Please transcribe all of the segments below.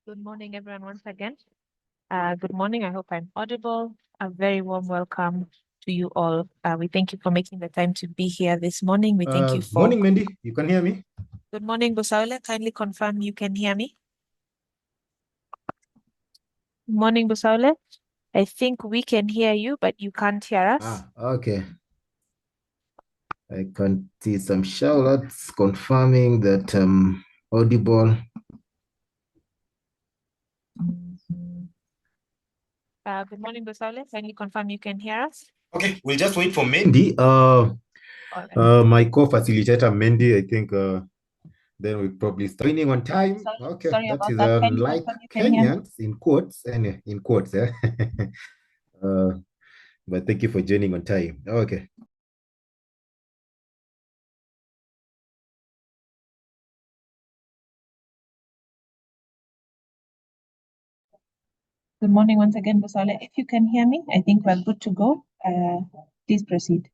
Good morning, everyone, once again. Good morning. I hope I'm audible. A very warm welcome to you all. We thank you for making the time to be here this morning. We thank you for. Morning, Mandy. You can hear me? Good morning, Busaule. Kindly confirm you can hear me. Good morning, Busaule. I think we can hear you, but you can't hear us. Okay. I can see some shout-outs confirming that audible. Good morning, Busaule. Kindly confirm you can hear us. Okay, we'll just wait for Mandy. All right. My co-facilitator, Mandy, I think then we'll probably start training on time. Okay, Sorry that about is that. Kindly like confirm you can hear me. Kenyans in quotes, and in quotes, yeah. But thank you for joining on time. Okay. Good morning once again, Busaule. If you can hear me, I think we're good to go. Please proceed.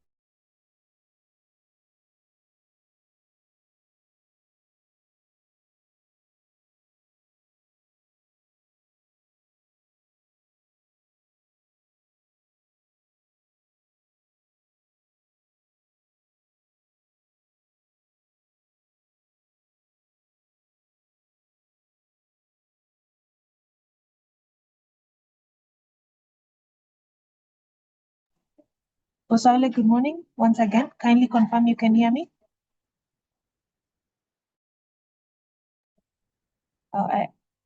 Busaule, good morning once again. Kindly confirm you can hear me.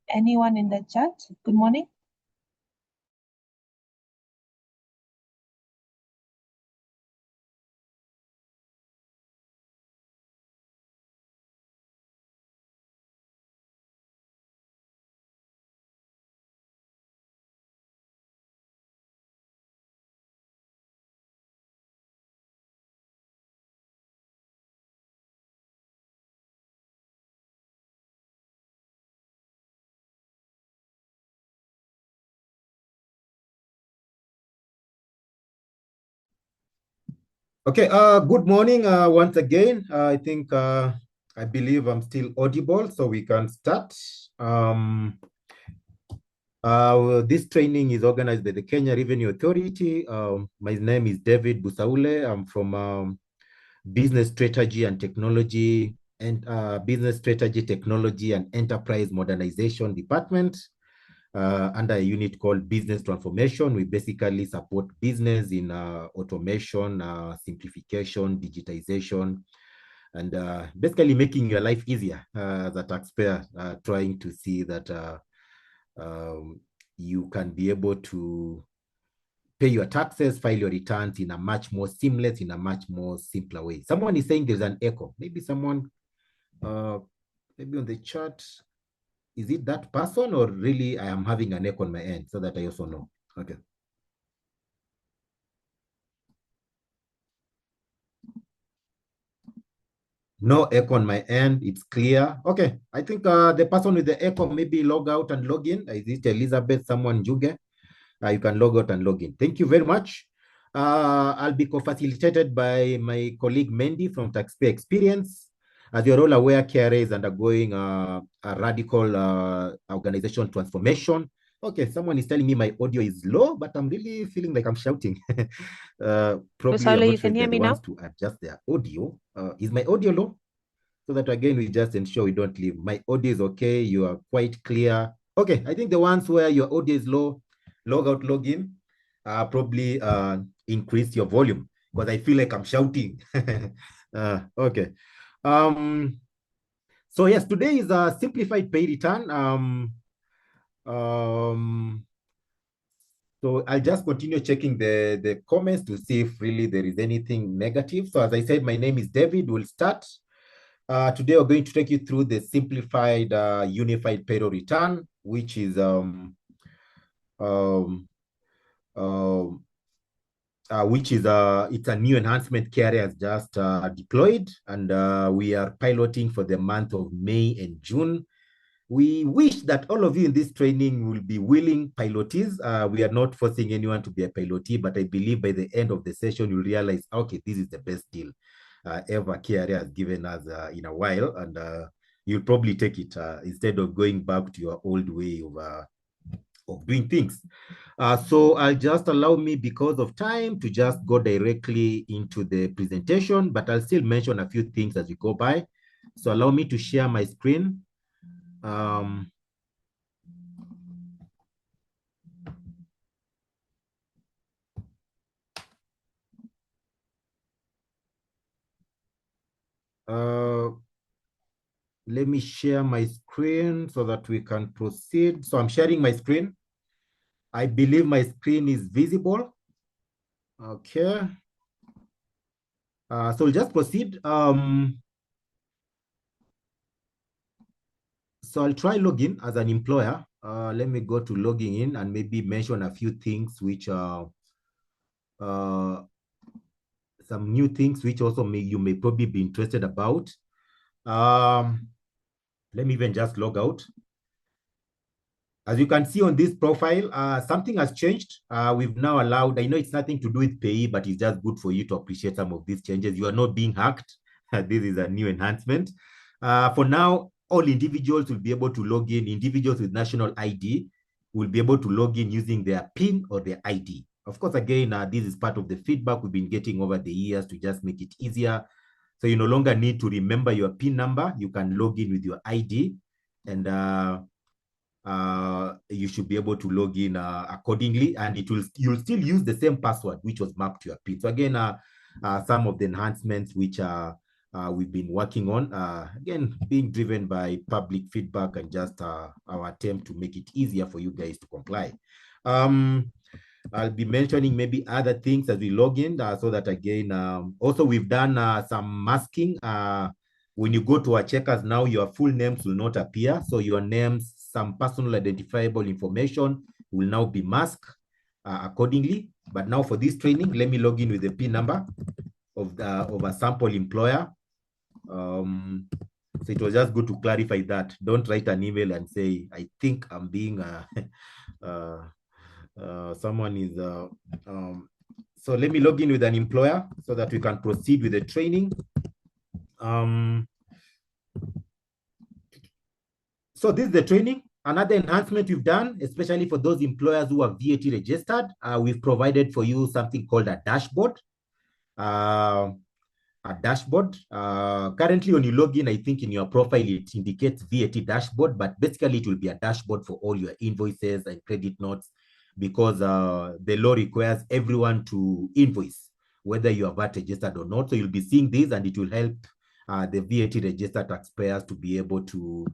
Anyone in the chat? Good morning. Okay, good morning once again. I think I believe I'm still audible, so we can start. This training is organized by the Kenya Revenue Authority. My name is David Busaule. I'm from Business Strategy and Technology Business Strategy, Technology and Enterprise Modernization Department. Under a unit called Business Transformation. We basically support business in automation, simplification, digitization, and basically making your life easier as a taxpayer, trying to see that you can be able to pay your taxes, file your returns in a much more seamless, in a much more simpler way. Someone is saying there's an echo. Maybe someone, maybe on the chat, is it that person or really I am having an echo on my end so that I also know? Okay. No echo on my end. It's clear. Okay. I think the person with the echo maybe log out and log in. Is it Elizabeth, someone, Juge? You can log out and log in. Thank you very much. I'll be co-facilitated by my colleague Mandy from Taxpayer Experience. As you're all aware, KRA is undergoing a radical organizational transformation. Okay, someone is telling me my audio is low, but I'm really feeling like I'm shouting. Probably I'm not sure if they're the ones to adjust their audio. Is my audio low? So that again, we just ensure we don't leave. My audio is okay. You are quite clear. Okay, I think the ones where your audio is low, log out, log in, probably increase your volume because I feel like I'm shouting. Okay. So yes, today is a simplified pay return. So I'll just continue checking the comments to see if really there is anything negative. So as I said, my name is David. We'll start. Today we're going to take you through the simplified unified payroll return, which is it's a new enhancement KRA has just deployed, and we are piloting for the month of May and June. We wish that all of you in this training will be willing pilotees. We are not forcing anyone to be a pilotee, but I believe by the end of the session, you'll realize, okay, this is the best deal ever KRA has given us in a while. And you'll probably take it instead of going back to your old way of doing things. So I'll just allow me, because of time, to just go directly into the presentation, but I'll still mention a few things as we go by. So allow me to share my screen. Let me share my screen so that we can proceed. So I'm sharing my screen. I believe my screen is visible. Okay. So we'll just proceed. So I'll try login as an employer. Let me go to logging in and maybe mention a few things which are some new things which also you may probably be interested about. Let me even just log out. As you can see on this profile, something has changed. We've now allowed, I know it's nothing to do with PAYE, but it's just good for you to appreciate some of these changes. You are not being hacked. This is a new enhancement. For now, all individuals will be able to log in. Individuals with national ID will be able to log in using their PIN or their ID. Of course, again, this is part of the feedback we've been getting over the years to just make it easier. So you no longer need to remember your PIN number. You can log in with your ID, and you should be able to log in accordingly, and you'll still use the same password which was mapped to your PIN. So again, some of the enhancements which we've been working on, again, being driven by public feedback and just our attempt to make it easier for you guys to comply. I'll be mentioning maybe other things as we log in, so that again, also we've done some masking. When you go to our checkers now, your full names will not appear. So your names, some personal identifiable information will now be masked accordingly. But now for this training, let me log in with the PIN number of a sample employer. So it was just good to clarify that. Don't write an email and say, I think I'm being someone is so let me log in with an employer so that we can proceed with the training. So this is the training. Another enhancement we've done, especially for those employers who are VAT registered, we've provided for you something called a dashboard. Currently when you log in, I think in your profile, it indicates VAT dashboard, but basically it will be a dashboard for all your invoices and credit notes, because the law requires everyone to invoice, whether you are VAT registered or not. So you'll be seeing this, and it will help the VAT registered taxpayers to be able to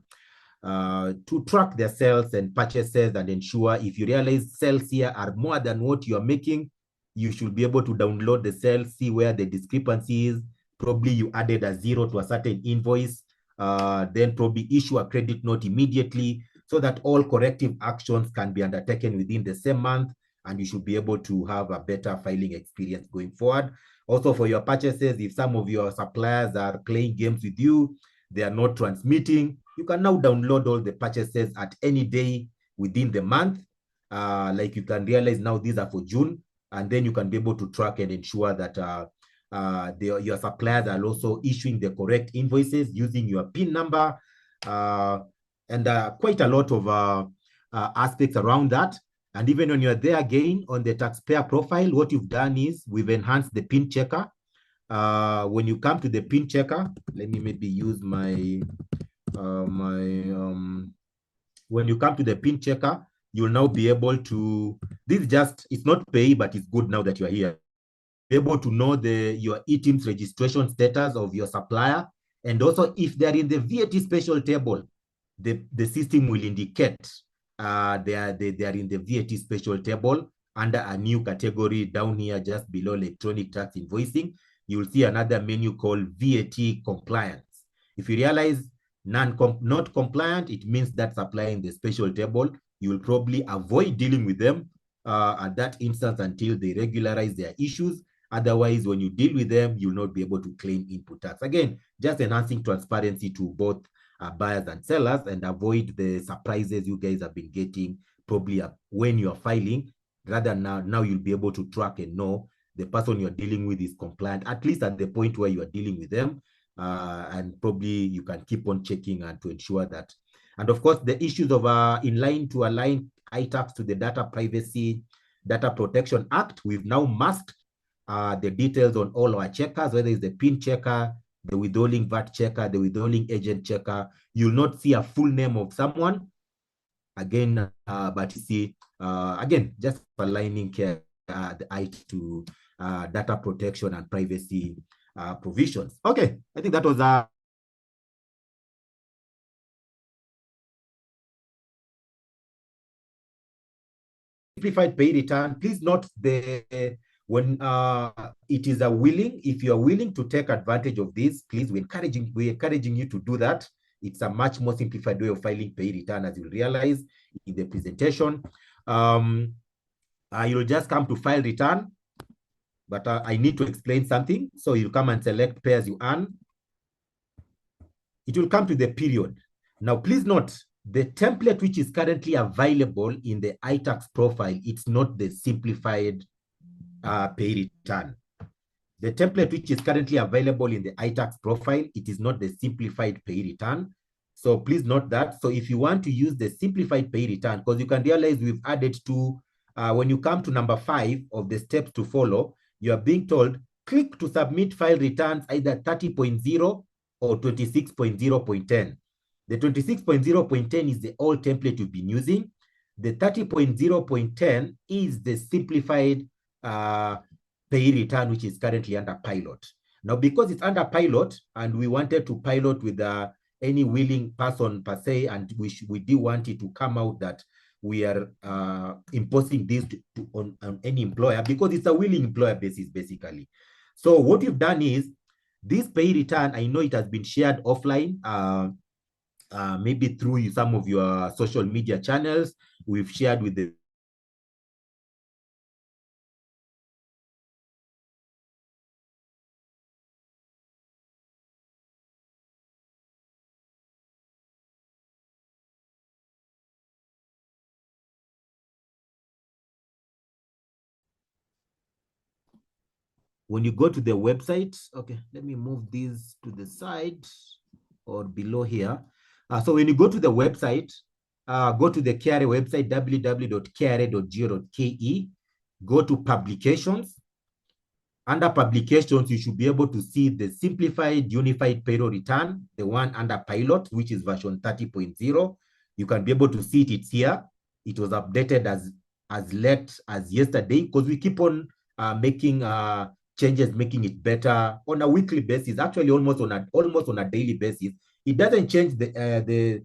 track their sales and purchases, and ensure if you realize sales here are more than what you are making, you should be able to download the sales, see where the discrepancy is. Probably you added a zero to a certain invoice, then probably issue a credit note immediately, so that all corrective actions can be undertaken within the same month, and you should be able to have a better filing experience going forward. Also for your purchases, if some of your suppliers are playing games with you, they are not transmitting, you can now download all the purchases at any day within the month. Like you can realize now these are for June, and then you can be able to track and ensure that your suppliers are also issuing the correct invoices using your PIN number, and quite a lot of aspects around that. And even when you're there again on the taxpayer profile, what you've done is we've enhanced the PIN checker. When you come to the PIN checker, let me maybe use my when you come to the PIN checker, you'll now be able to, it's not pay, but it's good now that you're here, be able to know your eTIMS registration status of your supplier. And also if they're in the VAT special table, the system will indicate they are in the VAT special table under a new category down here, just below electronic tax invoicing. You'll see another menu called VAT compliance. If you realize not compliant, it means that supplier in the special table, you will probably avoid dealing with them at that instance until they regularize their issues. Otherwise, when you deal with them, you'll not be able to claim input tax. Again, just enhancing transparency to both buyers and sellers, and avoid the surprises you guys have been getting probably when you're filing. Rather, now you'll be able to track and know the person you're dealing with is compliant, at least at the point where you are dealing with them. and probably you can keep on checking and to ensure that. And of course, the issues of inline to align ITAX to the Data Privacy Data Protection Act, we've now masked the details on all our checkers, whether it's the PIN checker, the withholding VAT checker, the withholding agent checker. You'll not see a full name of someone again, but you see, again, just aligning the IT to data protection and privacy provisions. Okay, I think that was simplified pay return. Please note when it is a willing, if you are willing to take advantage of this, please, we're encouraging you to do that. It's a much more simplified way of filing pay return, as you'll realize in the presentation. You'll just come to file return, but I need to explain something. So you'll come and select pay as you earn. It will come to the period. Now, please note, the template which is currently available in the iTax profile, it's not the simplified pay return. The template which is currently available in the iTax profile, it is not the simplified pay return. So please note that. So if you want to use the simplified pay return, because you can realize we've added two, when you come to number 5 of the steps to follow, you are being told, click to submit file returns either 30.0 or 26.0.10. The 26.0.10 is the old template you've been using. The 30.0.10 is the simplified pay return, which is currently under pilot. Now, because it's under pilot and we wanted to pilot with any willing person per se, and we do want it to come out that we are imposing this on any employer, because it's a willing employer basis, basically. So what we've done is, this pay return, I know it has been shared offline, maybe through some of your social media channels. We've shared with the when you go to the website, okay, let me move these to the side or below here. So when you go to the website, go to the KRA website, www.kra.go.ke, go to publications. Under publications, you should be able to see the simplified unified payroll return, the one under pilot, which is version 30.0. You can be able to see it, it's here. It was updated as late as yesterday, because we keep on making changes, making it better on a weekly basis, actually almost on a daily basis. It doesn't change the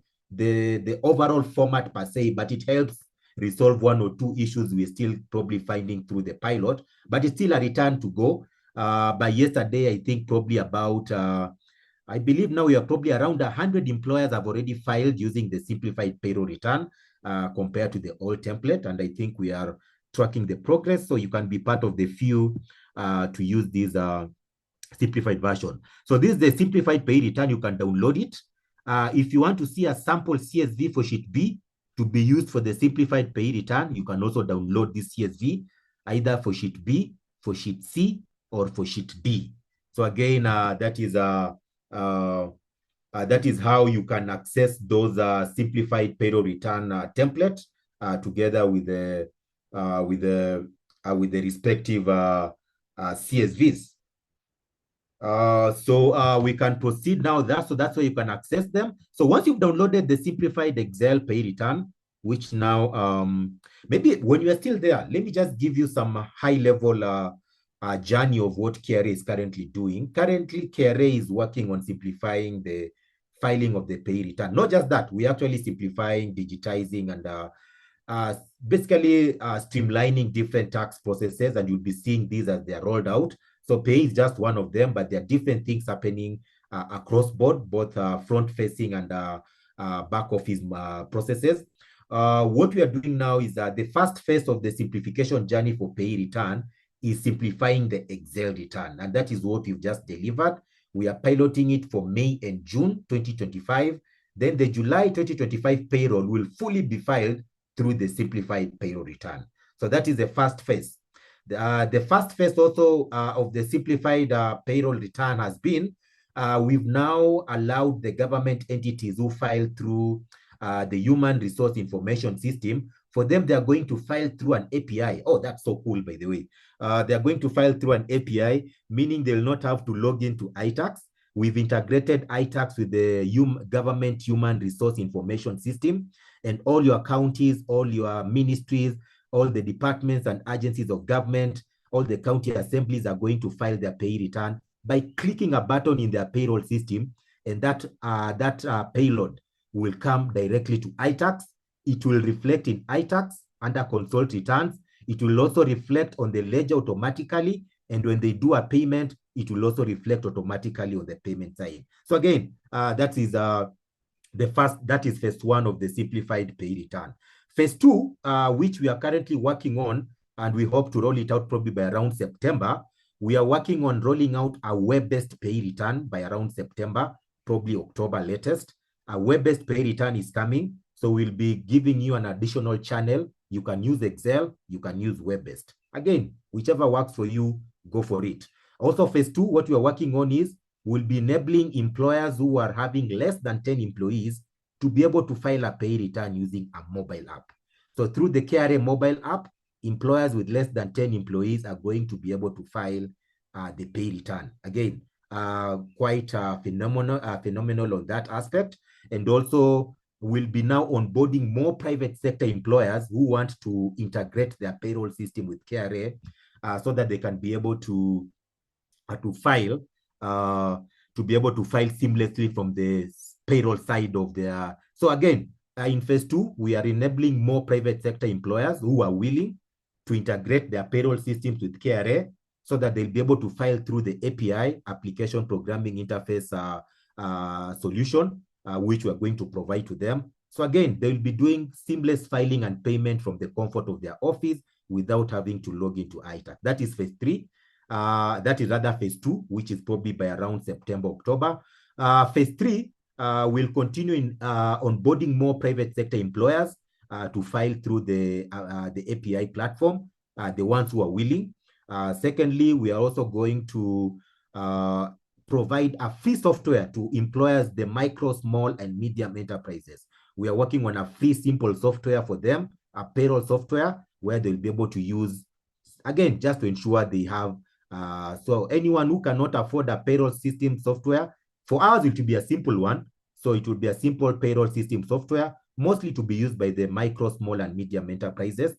overall format per se, but it helps resolve one or two issues we're still probably finding through the pilot, but it's still a return to go. By yesterday, I think probably about, I believe now we are probably around 100 employers have already filed using the simplified payroll return compared to the old template. And I think we are tracking the progress, so you can be part of the few to use this simplified version. So this is the simplified pay return. You can download it. If you want to see a sample CSV for sheet B to be used for the simplified pay return, you can also download this CSV either for sheet B, for sheet C, or for sheet D. So again, that is how you can access those simplified payroll return template together with the respective CSVs. So we can proceed now. So that's where you can access them. So once you've downloaded the simplified Excel pay return, which now maybe when you are still there, let me just give you some high-level journey of what KRA is currently doing. Currently, KRA is working on simplifying the filing of the pay return. Not just that, we're actually simplifying, digitizing, and basically streamlining different tax processes, and you'll be seeing these as they're rolled out. So pay is just one of them, but there are different things happening across board, both front-facing and back office processes. What we are doing now is that the first phase of the simplification journey for pay return is simplifying the Excel return, and that is what we've just delivered. We are piloting it for May and June 2025. Then the July 2025 payroll will fully be filed through the simplified payroll return. So that is the first phase. The first phase also of the simplified payroll return has been we've now allowed the government entities who file through the Human Resource Information System. For them, they are going to file through an API. Oh, that's so cool, by the way. They are going to file through an API, meaning they'll not have to log into iTax. We've integrated iTax with the government Human Resource Information System, and all your counties, all your ministries, all the departments and agencies of government, all the county assemblies are going to file their pay return by clicking a button in their payroll system, and that payload will come directly to iTax. It will reflect in iTax under consult returns. It will also reflect on the ledger automatically, and when they do a payment, it will also reflect automatically on the payment side. So again, that is phase one of the simplified pay return. Phase two, which we are currently working on, and we hope to roll it out probably by around September. We are working on rolling out a web-based pay return by around September, probably October latest. A web-based pay return is coming, so we'll be giving you an additional channel. You can use Excel, you can use web-based. Again, whichever works for you, go for it. Also, phase two, what we are working on is we'll be enabling employers who are having less than 10 employees to be able to file a pay return using a mobile app. So through the KRA mobile app, employers with less than 10 employees are going to be able to file the pay return. Again, quite phenomenal on that aspect. And also, we'll be now onboarding more private sector employers who want to integrate their payroll system with KRA so that they can be able to file seamlessly from the payroll side of their. So again, in phase two, we are enabling more private sector employers who are willing to integrate their payroll systems with KRA so that they'll be able to file through the API, application programming interface solution, which we're going to provide to them. So again, they'll be doing seamless filing and payment from the comfort of their office without having to log into iTax. That is phase three. That is rather phase two, which is probably by around September, October. Phase three will continue in onboarding more private sector employers to file through the API platform, the ones who are willing. Secondly, we are also going to provide a free software to employers, the micro, small, and medium enterprises. We are working on a free, simple software for them, a payroll software where they'll be able to use, again, just to ensure they have. So anyone who cannot afford a payroll system software, for us, it will be a simple one. So it would be a simple payroll system software, mostly to be used by the micro, small, and medium enterprises.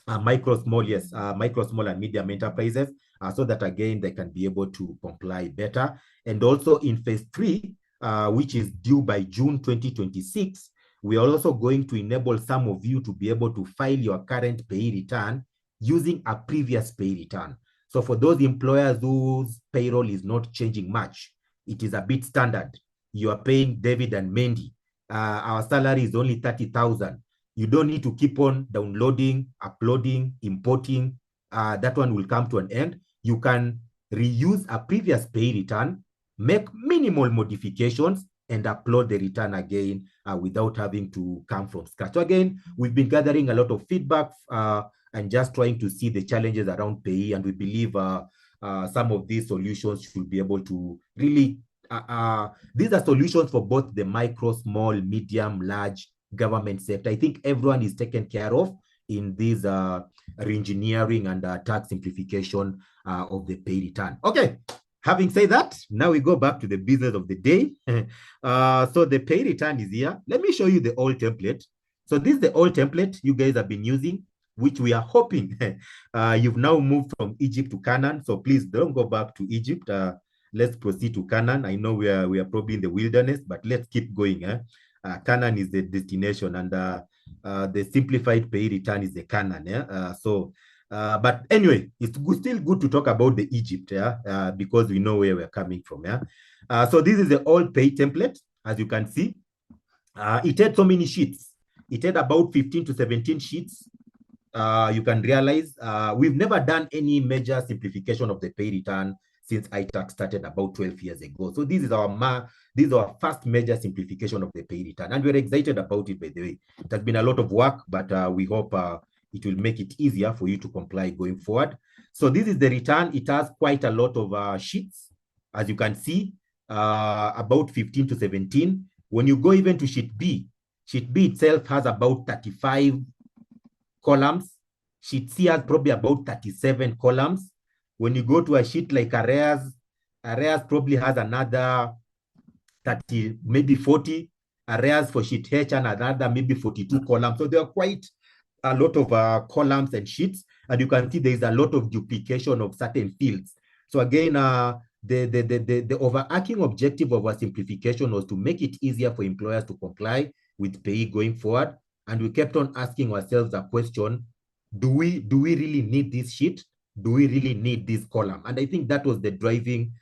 Micro, small, and medium enterprises, so that again, they can be able to comply better. And also in phase three, which is due by June 2026, we are also going to enable some of you to be able to file your current pay return using a previous pay return. So for those employers whose payroll is not changing much, it is a bit standard. You are paying David and Mandy. Our salary is only 30,000. You don't need to keep on downloading, uploading, importing. That one will come to an end. You can reuse a previous pay return, make minimal modifications, and upload the return again without having to come from scratch. So again, we've been gathering a lot of feedback and just trying to see the challenges around PAYE, and we believe some of these solutions should be able to really, these are solutions for both the micro, small, medium, large government sector. I think everyone is taken care of in this re-engineering and tax simplification of the pay return. Okay, having said that, now we go back to the business of the day. So the pay return is here. Let me show you the old template. So this is the old template you guys have been using, which we are hoping you've now moved from Egypt to Canaan. So please don't go back to Egypt. Let's proceed to Canaan. I know we are probably in the wilderness, but let's keep going. Canaan is the destination, and the simplified pay return is the Canaan. But anyway, it's still good to talk about the Egypt, because we know where we're coming from. So this is the old pay template. As you can see, it had so many sheets. It had about 15 to 17 sheets. You can realize we've never done any major simplification of the pay return since iTax started about 12 years ago. So this is our first major simplification of the pay return, and we're excited about it, by the way. It has been a lot of work, but we hope it will make it easier for you to comply going forward. So this is the return. It has quite a lot of sheets. as you can see, about 15 to 17. When you go even to sheet B itself has about 35 columns. Sheet C has probably about 37 columns. When you go to a sheet like arrears probably has another 30, maybe 40. Arrears for sheet H and another maybe 42 columns. So there are quite a lot of columns and sheets, and you can see there is a lot of duplication of certain fields. So again, the overarching objective of our simplification was to make it easier for employers to comply with PAYE going forward. And we kept on asking ourselves a question: do we really need this sheet? Do we really need this column? And I think that was the driving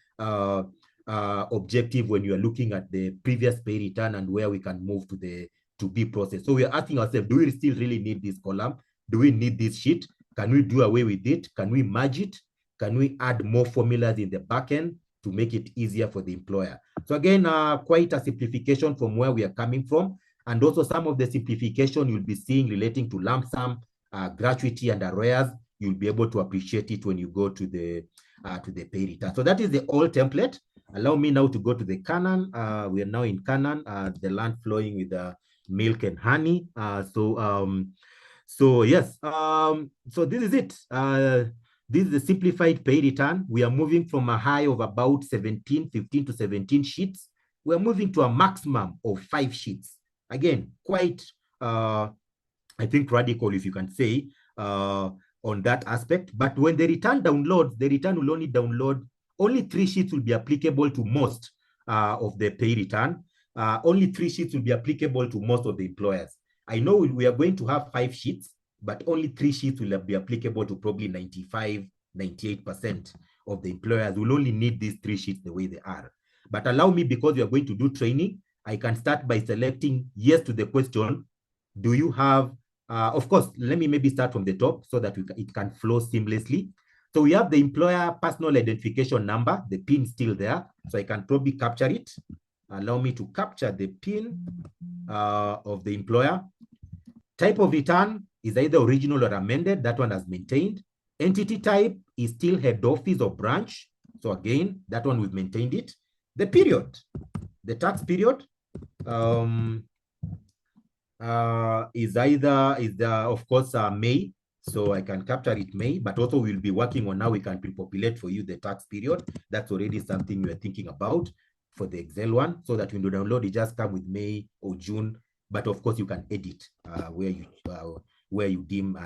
objective when you are looking at the previous pay return and where we can move to the to be process. So we are asking ourselves, do we still really need this column? Do we need this sheet? Can we do away with it? Can we merge it? Can we add more formulas in the back end to make it easier for the employer? So again, quite a simplification from where we are coming from. And also some of the simplification you'll be seeing relating to lump sum, gratuity, and arrears. You'll be able to appreciate it when you go to the pay return. So that is the old template. Allow me now to go to the Canaan. We are now in Canaan, the land flowing with milk and honey. So yes, so this is it. This is the simplified pay return. We are moving from a high of about 15 to 17 sheets. We're moving to a maximum of 5 sheets. Again, quite, I think, radical, if you can say, on that aspect. But when the return downloads, the return will only download, only 3 sheets will be applicable to most of the pay return. Only 3 sheets will be applicable to most of the employers. I know we are going to have 5 sheets, but only 3 sheets will be applicable to probably 95, 98% of the employers will only need these 3 sheets the way they are. But allow me, because we are going to do training, I can start by selecting yes to the question. Do you have, of course, let me maybe start from the top so that it can flow seamlessly. So we have the employer personal identification number, the PIN still there. So I can probably capture it. Allow me to capture the PIN of the employer. Type of return is either original or amended. That one has maintained. Entity type is still head office or branch. So again, that one we've maintained it. The period, the tax period is of course May. So I can capture it May, but also we'll be working on how we can pre-populate for you the tax period. That's already something we're thinking about for the Excel one, so that when you download, it just come with May or June. But of course, you can edit where you deem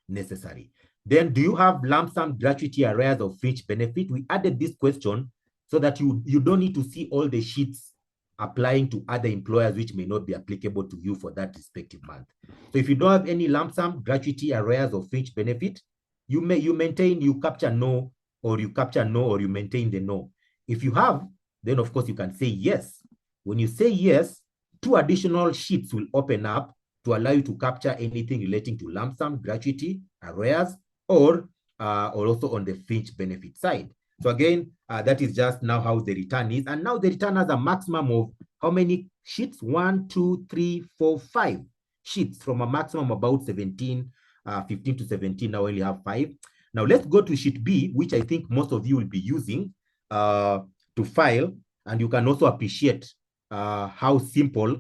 necessary. Then, do you have lump sum, gratuity, arrears, or fringe benefit? We added this question so that you don't need to see all the sheets applying to other employers which may not be applicable to you for that respective month. So if you don't have any lump sum, gratuity, arrears, or fringe benefit, you capture no, or you capture no, or you maintain the no. If you have, then of course you can say yes. When you say yes, 2 additional sheets will open up to allow you to capture anything relating to lump sum, gratuity, arrears, or also on the fringe benefit side. So again, that is just now how the return is. And now the return has a maximum of how many sheets? 1, 2, 3, 4, 5 sheets from a maximum of about 15 to 17. Now we only have 5. Now let's go to sheet B, which I think most of you will be using to file. And you can also appreciate how simple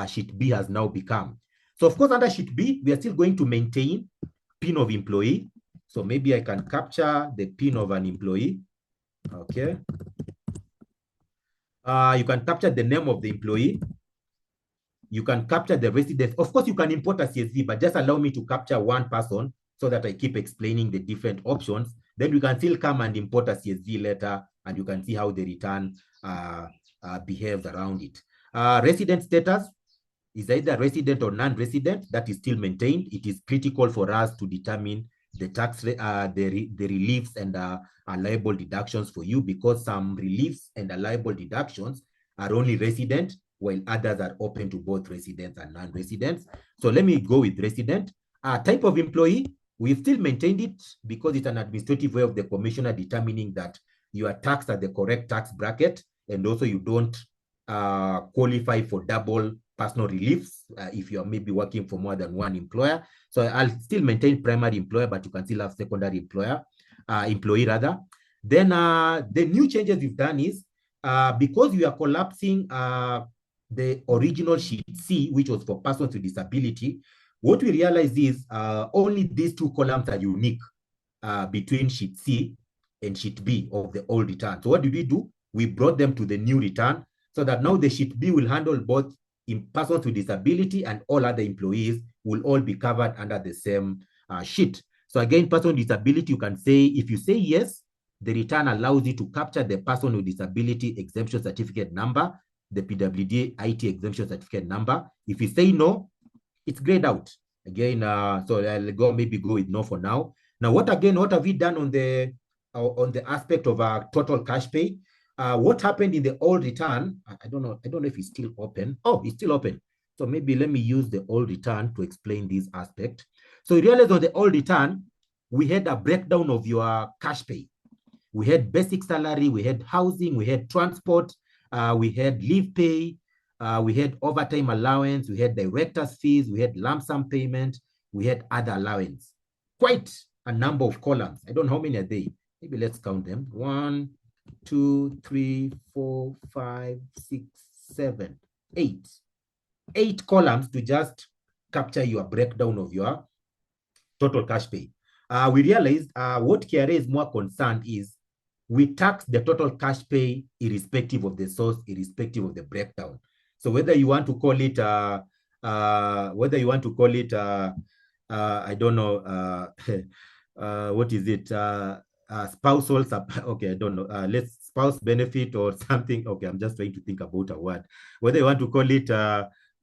sheet B has now become. So of course, under sheet B, we are still going to maintain PIN of employee. So maybe I can capture the PIN of an employee. Okay. You can capture the name of the employee. You can capture the residence. Of course, you can import a CSV, but just allow me to capture one person so that I keep explaining the different options. Then you can still come and import a CSV letter, and you can see how the return behaves around it. Resident status is either resident or non-resident. That is still maintained. It is critical for us to determine the tax, the reliefs and allowable deductions for you, because some reliefs and allowable deductions are only resident, while others are open to both residents and non-residents. So let me go with resident. Type of employee, we've still maintained it because it's an administrative way of the commissioner determining that you are taxed at the correct tax bracket, and also you don't qualify for double personal reliefs if you are maybe working for more than one employer. So I'll still maintain primary employer, but you can still have secondary employee rather. Then the new changes we've done is because we are collapsing the original sheet C, which was for persons with disability, what we realize is only these two columns are unique between sheet C and sheet B of the old return. So what did we do? We brought them to the new return so that now the sheet B will handle both in persons with disability and all other employees will all be covered under the same sheet. So again, person with disability, you can say, if you say yes, the return allows you to capture the person with disability exemption certificate number, the PWD IT exemption certificate number. If you say no, it's grayed out. Again, so I'll maybe go with no for now. Now, what have we done on the aspect of our total cash pay? What happened in the old return? I don't know if it's still open. Oh, it's still open. So maybe let me use the old return to explain this aspect. So you realize on the old return, we had a breakdown of your cash pay. We had basic salary, we had housing, we had transport, we had leave pay, we had overtime allowance, we had director's fees, we had lump sum payment, we had other allowance. Quite a number of columns. I don't know how many are they. Maybe let's count them. 1, 2, 3, 4, 5, 6, 7, 8. 8 columns to just capture your breakdown of your total cash pay. We realized what KRA is more concerned is we tax the total cash pay irrespective of the source, irrespective of the breakdown. So whether you want to call it, I don't know, what is it? Spousal, okay, I don't know. Let's spouse benefit or something. Okay, I'm just trying to think about a word. Whether you want to call it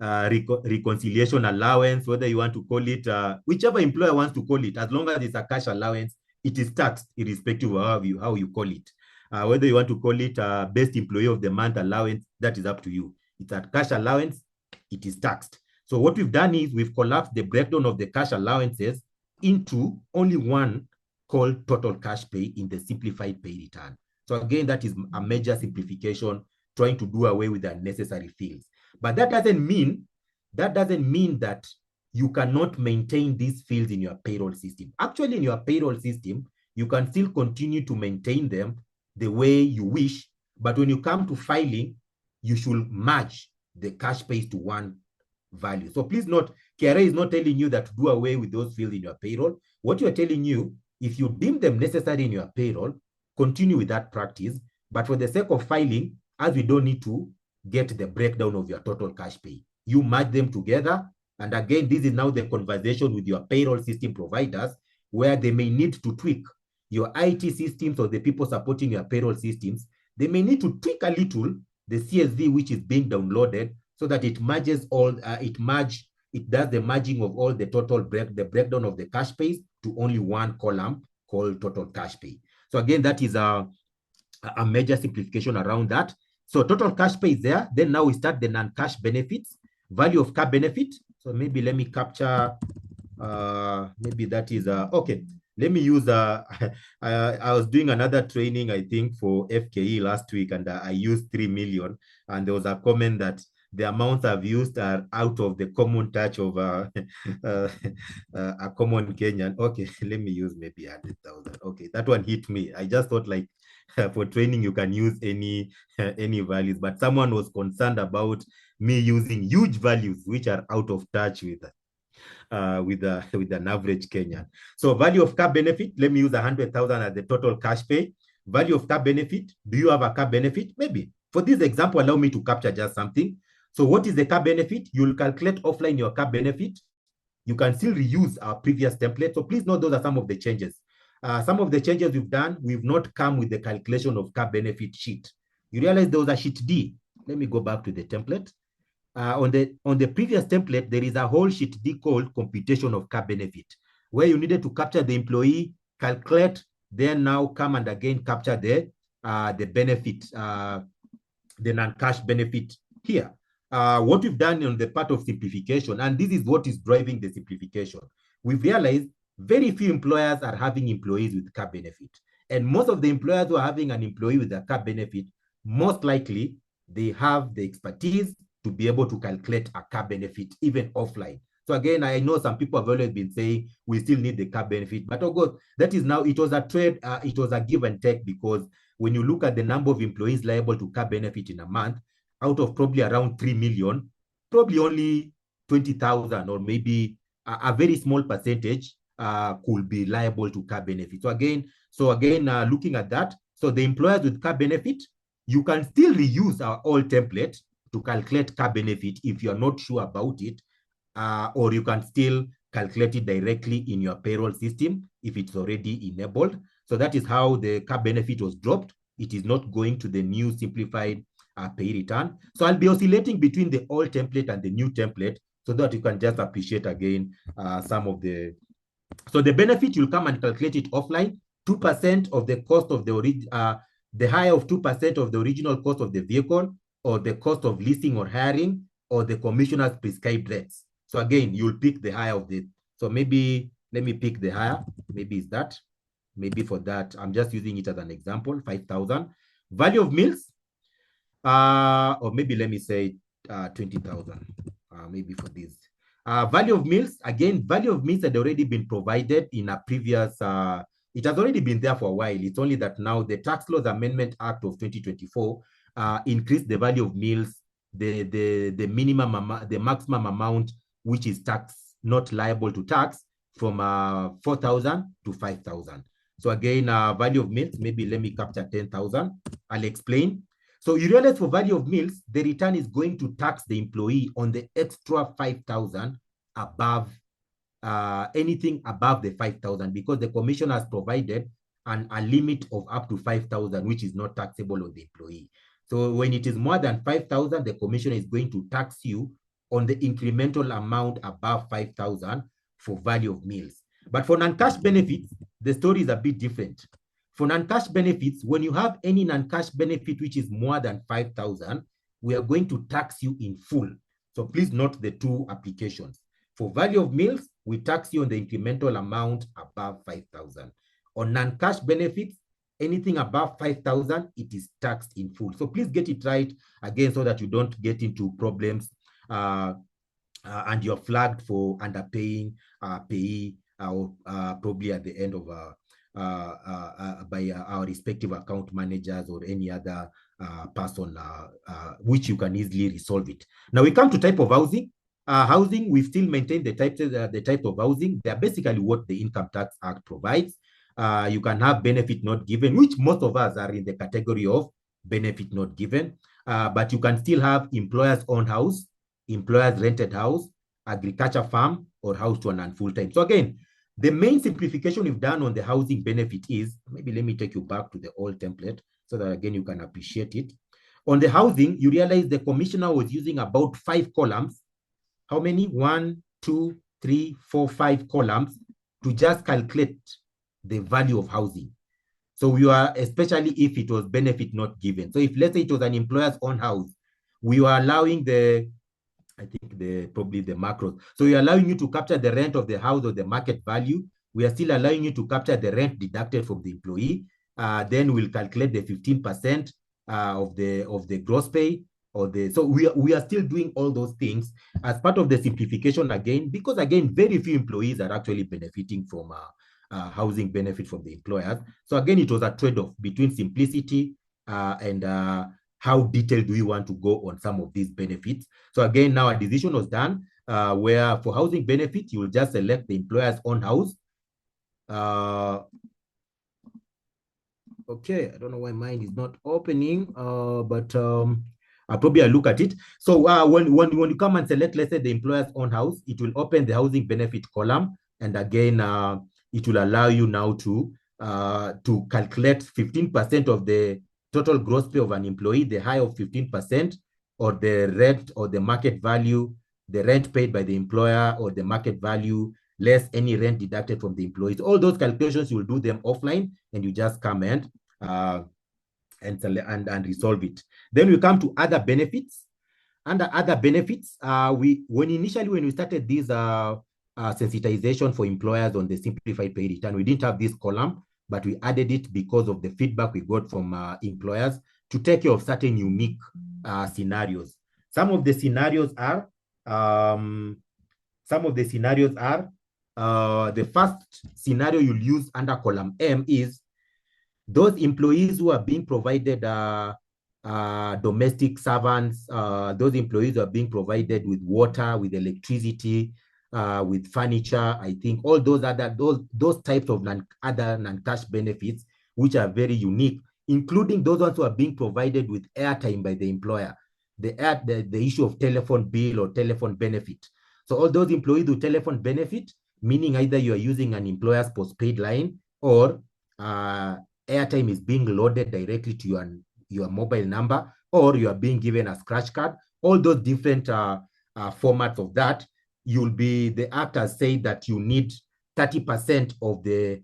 reconciliation allowance, whether you want to call it, whichever employer wants to call it, as long as it's a cash allowance, it is taxed irrespective of how you call it. Whether you want to call it best employee of the month allowance, that is up to you. It's a cash allowance, it is taxed. So what we've done is we've collapsed the breakdown of the cash allowances into only one called total cash pay in the simplified pay return. So again, that is a major simplification, trying to do away with the unnecessary fields. But that doesn't mean that you cannot maintain these fields in your payroll system. Actually, in your payroll system, you can still continue to maintain them the way you wish, but when you come to filing, you should match the cash pays to one value. So please note, KRA is not telling you that to do away with those fields in your payroll. What you're telling you, if you deem them necessary in your payroll, continue with that practice. But for the sake of filing, as we don't need to get the breakdown of your total cash pay, you match them together. And again, this is now the conversation with your payroll system providers, where they may need to tweak your IT systems or the people supporting your payroll systems. They may need to tweak a little the CSV which is being downloaded so that it merges all, it does the merging of all the total the breakdown of the cash pays to only one column called total cash pay. So again, that is a major simplification around that. So total cash pay is there. Then now we start the non-cash benefits, value of car benefit. So maybe let me capture, maybe that is, okay. Let me use, I was doing another training, I think, for FKE last week, and I used 3 million. And there was a comment that the amounts I've used are out of the common touch of a common Kenyan. Okay, let me use maybe 100,000. Okay, that one hit me. I just thought like for training, you can use any values, but someone was concerned about me using huge values, which are out of touch with an average Kenyan. So value of car benefit, let me use 100,000 as the total cash pay. Value of car benefit, do you have a car benefit? Maybe. For this example, allow me to capture just something. So what is the car benefit? You'll calculate offline your car benefit. You can still reuse our previous template. So please note those are some of the changes. Some of the changes we've done, we've not come with the calculation of car benefit sheet. You realize there was a sheet D. Let me go back to the template. On the previous template, there is a whole sheet D called computation of car benefit, where you needed to capture the employee, calculate, then now come and again capture the benefit, the non-cash benefit here. What we've done on the part of simplification, and this is what is driving the simplification, we've realized very few employers are having employees with car benefit. And most of the employers who are having an employee with a car benefit, most likely they have the expertise to be able to calculate a car benefit even offline. So again, I know some people have always been saying we still need the cap benefit, but oh God, that is now, it was a trade, it was a give and take, because when you look at the number of employees liable to cap benefit in a month, out of probably around 3 million, probably only 20,000 or maybe a very small percentage could be liable to cap benefit. So again, looking at that, so the employers with cap benefit, you can still reuse our old template to calculate cap benefit if you're not sure about it, or you can still calculate it directly in your payroll system if it's already enabled. So that is how the cap benefit was dropped. It is not going to the new simplified pay return. So I'll be oscillating between the old template and the new template so that you can just appreciate again some of the. So the benefit, you'll come and calculate it offline. 2% of the cost of the higher of 2% of the original cost of the vehicle, or the cost of leasing or hiring, or the commissioner's prescribed rates. So again, you'll pick the higher of the. So maybe let me pick the higher. Maybe it's that. Maybe for that, I'm just using it as an example. 5,000. Value of meals. Or maybe let me say 20,000. Maybe for this. Value of meals, again, value of meals had already been provided in a previous, it has already been there for a while. It's only that now the Tax Laws Amendment Act of 2024 increased the value of meals, the minimum, the maximum amount, which is tax, not liable to tax, from 4,000 to 5,000. So again, value of meals, maybe let me capture 10,000. I'll explain. So you realize for value of meals, the return is going to tax the employee on the extra 5,000 above anything above the 5,000, because the commission has provided a limit of up to 5,000, which is not taxable on the employee. So when it is more than 5,000, the commission is going to tax you on the incremental amount above 5,000 for value of meals. But for non-cash benefits, the story is a bit different. For non-cash benefits, when you have any non-cash benefit which is more than 5,000, we are going to tax you in full. So please note the two applications. For value of meals, we tax you on the incremental amount above 5,000. On non-cash benefits, anything above 5,000, it is taxed in full. So please get it right again so that you don't get into problems and you're flagged for underpaying PAYE or probably at the end of by our respective account managers or any other person, which you can easily resolve it. Now we come to type of housing. Housing, we still maintain the type of housing. They are basically what the Income Tax Act provides. You can have benefit not given, which most of us are in the category of benefit not given. But you can still have employer's own house, employer's rented house, agriculture farm, or house to an full-time. So again, the main simplification we've done on the housing benefit is, maybe let me take you back to the old template so that again you can appreciate it. On the housing, you realize the commissioner was using about 5 columns. How many? 1, 2, 3, 4, 5 columns to just calculate the value of housing. So you are, especially if it was benefit not given. So if let's say it was an employer's own house, we were allowing probably the macros. So we are allowing you to capture the rent of the house or the market value. We are still allowing you to capture the rent deducted from the employee. Then we'll calculate the 15% of the gross pay. So we are still doing all those things as part of the simplification again, because again, very few employees are actually benefiting from housing benefit from the employers. So again, it was a trade-off between simplicity and how detailed do we want to go on some of these benefits. So again, now a decision was done where for housing benefit, you will just select the employer's own house. Okay, I don't know why mine is not opening, but I'll probably look at it. So when you come and select, let's say, the employer's own house, it will open the housing benefit column. And again, it will allow you now to calculate 15% of the total gross pay of an employee, the high of 15%, or the rent or the market value, the rent paid by the employer or the market value, less any rent deducted from the employees. All those calculations, you will do them offline, and you just come and resolve it. Then we come to other benefits. Under other benefits, when we started this sensitization for employers on the simplified pay return, we didn't have this column, but we added it because of the feedback we got from employers to take care of certain unique scenarios. Some of the scenarios are some of the scenarios are, the first scenario you'll use under column M is those employees who are being provided domestic servants, those employees who are being provided with water, with electricity, with furniture. I think all those other those types of other non-cash benefits, which are very unique, including those ones who are being provided with airtime by the employer, the issue of telephone bill or telephone benefit. So all those employees with telephone benefit, meaning either you are using an employer's postpaid line or airtime is being loaded directly to your mobile number, or you are being given a scratch card, all those different formats of that, the act has said that you need 30% of the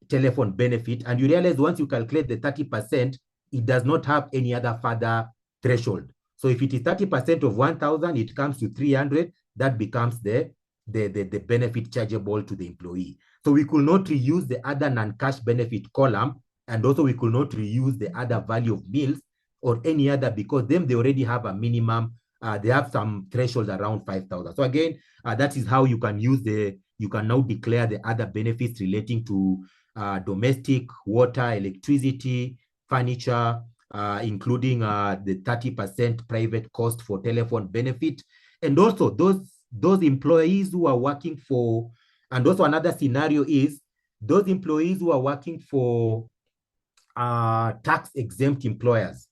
telephone benefit. And you realize once you calculate the 30%, it does not have any other further threshold. So if it is 30% of 1,000, it comes to 300. That becomes the benefit chargeable to the employee. So we could not reuse the other non-cash benefit column, and also we could not reuse the other value of meals or any other, because they already have a minimum. They have some threshold around 5,000. So again, that is how you can you can now declare the other benefits relating to domestic, water, electricity, furniture, including the 30% private cost for telephone benefit. And also those employees who are working for, and also another scenario is those employees who are working for tax-exempt employers.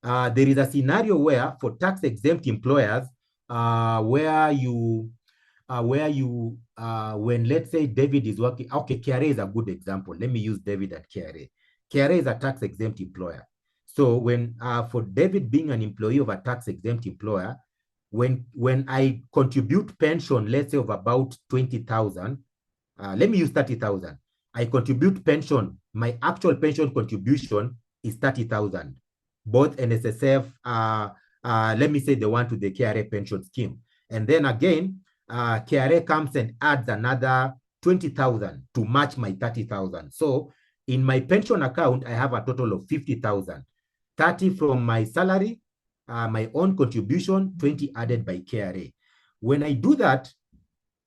There is a scenario where for tax-exempt employers, when let's say David is working, okay, KRA is a good example. Let me use David at KRA. KRA is a tax-exempt employer. So when for David being an employee of a tax-exempt employer, when I contribute pension, let's say of about 20,000, let me use 30,000. I contribute pension, my actual pension contribution is 30,000. Both NSSF, let me say the one to the KRA pension scheme. And then again, KRA comes and adds another 20,000 to match my 30,000. So in my pension account, I have a total of 50,000. 30 from my salary, my own contribution, 20 added by KRA. When I do that,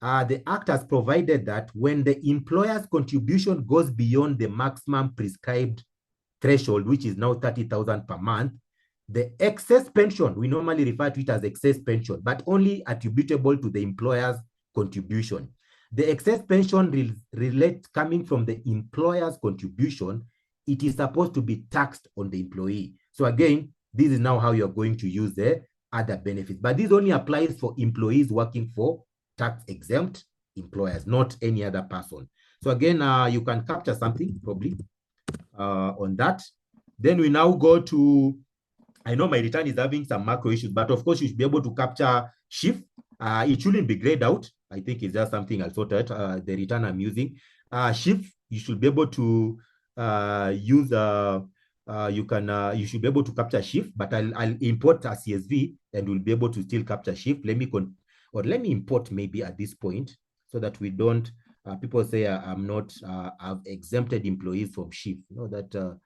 the Act has provided that when the employer's contribution goes beyond the maximum prescribed threshold, which is now 30,000 per month, the excess pension, we normally refer to it as excess pension, but only attributable to the employer's contribution. The excess pension relates coming from the employer's contribution. It is supposed to be taxed on the employee. So again, this is now how you're going to use the other benefits. But this only applies for employees working for tax-exempt employers, not any other person. So again, you can capture something probably on that. Then we now go to, I know my return is having some macro issues, but of course you should be able to capture shift. It shouldn't be grayed out. I think it's just something I'll sort out, the return I'm using. Shift, you should be able to use, you should be able to capture shift, but I'll import a CSV and we'll be able to still capture shift. Let me import maybe at this point so that we don't, people say I've exempted employees from shift. You know that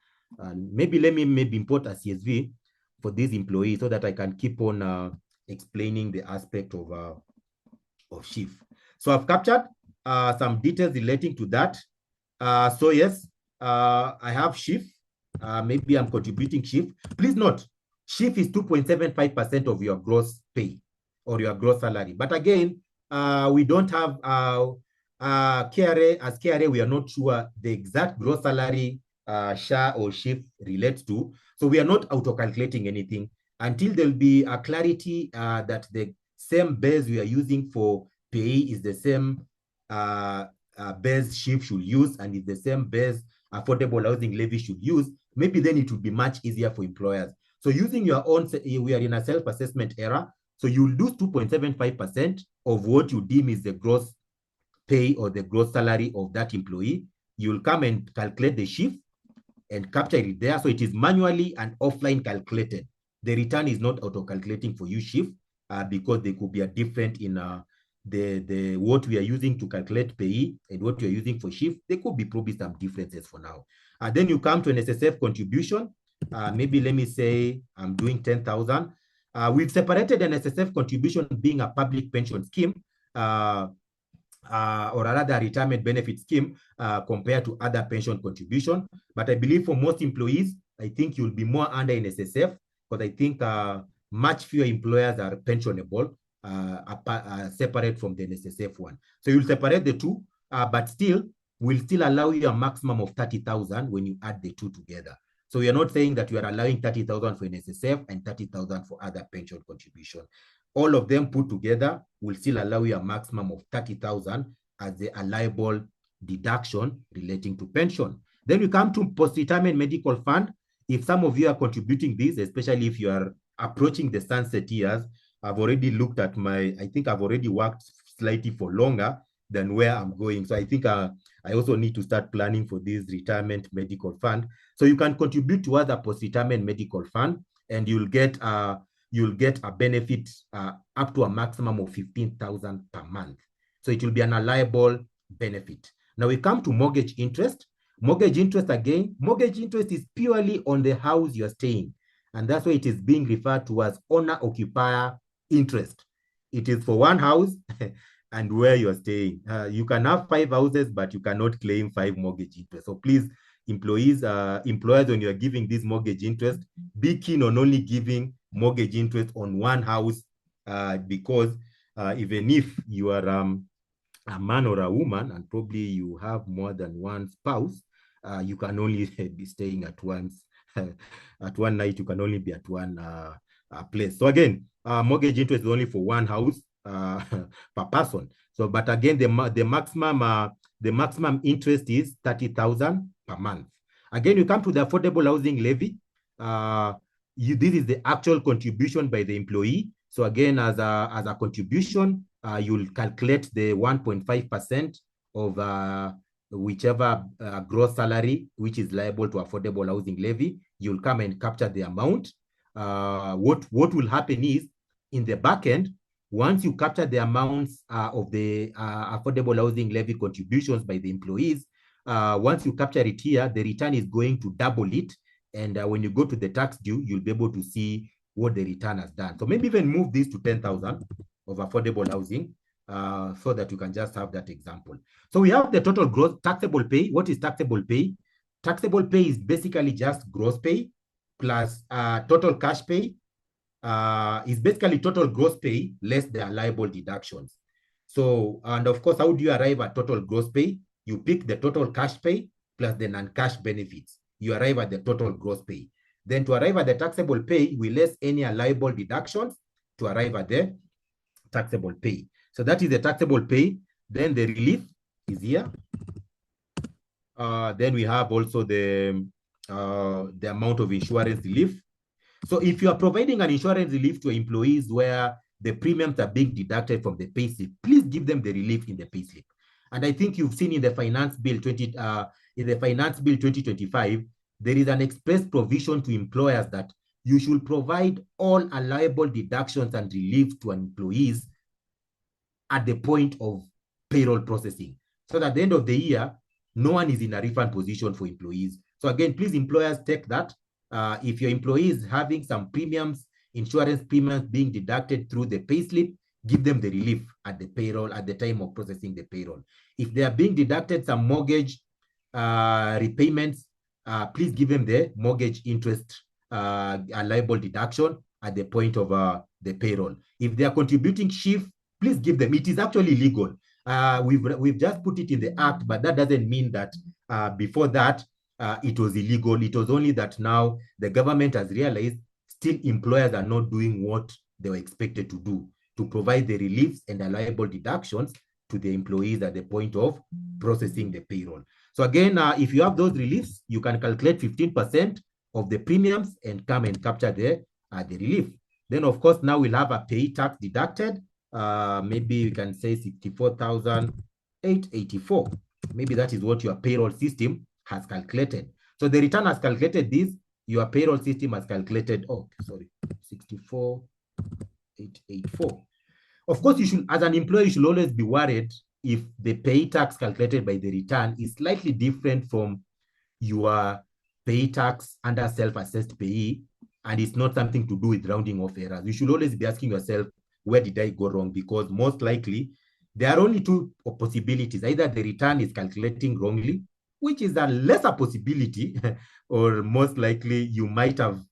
maybe let me import a CSV for these employees so that I can keep on explaining the aspect of shift. So I've captured some details relating to that. So yes, I have shift. Maybe I'm contributing shift. Please note, shift is 2.75% of your gross pay or your gross salary. But again, we don't have KRA. As KRA, we are not sure the exact gross salary SHA or shift relates to. So we are not auto-calculating anything until there'll be a clarity that the same base we are using for PAYE is the same base shift should use, and is the same base affordable housing levy should use. Maybe then it would be much easier for employers. So using your own, we are in a self-assessment era. So you'll lose 2.75% of what you deem is the gross pay or the gross salary of that employee. You'll come and calculate the shift and capture it there. So it is manually and offline calculated. The return is not auto-calculating for you shift because they could be a different in the what we are using to calculate PAYE and what we are using for shift. There could be probably some differences for now. Then you come to an SSF contribution. Maybe let me say I'm doing 10,000. We've separated an SSF contribution being a public pension scheme or another retirement benefit scheme compared to other pension contribution. But I believe for most employees, I think you'll be more under NSSF, because I think much fewer employers are pensionable separate from the NSSF one. So you'll separate the two, but still, will still allow you a maximum of 30,000 when you add the two together. So we are not saying that you are allowing 30,000 for NSSF and 30,000 for other pension contribution. All of them put together will still allow you a maximum of 30,000 as the allowable deduction relating to pension. Then we come to post-retirement medical fund. If some of you are contributing this, especially if you are approaching the sunset years, I've already looked at I think I've already worked slightly for longer than where I'm going. So I think I also need to start planning for this retirement medical fund. So you can contribute towards a post-retirement medical fund, and you'll get a benefit up to a maximum of 15,000 per month. So it will be an allowable benefit. Now we come to mortgage interest. Mortgage interest, again, mortgage interest is purely on the house you're staying. And that's why it is being referred to as owner-occupier interest. It is for one house and where you're staying. You can have 5 houses, but you cannot claim 5 mortgage interest. So please, employers, when you're giving this mortgage interest, be keen on only giving mortgage interest on one house, because even if you are a man or a woman, and probably you have more than one spouse, you can only be staying at once. At one night, you can only be at one place. So again, mortgage interest is only for one house per person. So, but again, the maximum interest is 30,000 per month. Again, you come to the affordable housing levy. This is the actual contribution by the employee. So again, as a contribution, you'll calculate the 1.5% of whichever gross salary which is liable to affordable housing levy. You'll come and capture the amount. What will happen is, in the back end, once you capture the amounts of the affordable housing levy contributions by the employees, once you capture it here, the return is going to double it. And when you go to the tax due, you'll be able to see what the return has done. So maybe even move this to 10,000 of affordable housing so that you can just have that example. So we have the total gross taxable pay. What is taxable pay? Taxable pay is basically just gross pay plus total cash pay. Is basically total gross pay less the allowable deductions. So, and of course, how do you arrive at total gross pay? You pick the total cash pay plus the non-cash benefits. You arrive at the total gross pay. Then to arrive at the taxable pay, we less any allowable deductions to arrive at the taxable pay. So that is the taxable pay. Then the relief is here. Then we have also the amount of insurance relief. So if you are providing an insurance relief to employees where the premiums are being deducted from the payslip, please give them the relief in the payslip. And I think you've seen in the Finance Bill 2025, there is an express provision to employers that you should provide all allowable deductions and relief to employees at the point of payroll processing. So that at the end of the year, no one is in a refund position for employees. So again, please, employers, take that. If your employee is having some premiums, insurance premiums being deducted through the payslip, give them the relief at the payroll at the time of processing the payroll. If they are being deducted some mortgage repayments, please give them the mortgage interest liable deduction at the point of the payroll. If they are contributing shift, please give them. It is actually legal. We've just put it in the act, but that doesn't mean that before that it was illegal. It was only that now the government has realized still employers are not doing what they were expected to do, to provide the reliefs and allowable deductions to the employees at the point of processing the payroll. So again, if you have those reliefs, you can calculate 15% of the premiums and come and capture the relief. Then, of course, now we'll have a pay tax deducted. Maybe we can say 64,884. Maybe that is what your payroll system has calculated. So the return has calculated this. Your payroll system has calculated, 64,884. Of course, you should, as an employee, you should always be worried if the pay tax calculated by the return is slightly different from your pay tax under self-assessed payee, and it's not something to do with rounding off errors. You should always be asking yourself, where did I go wrong? Because most likely there are only two possibilities. Either the return is calculating wrongly, which is a lesser possibility, or most likely you might have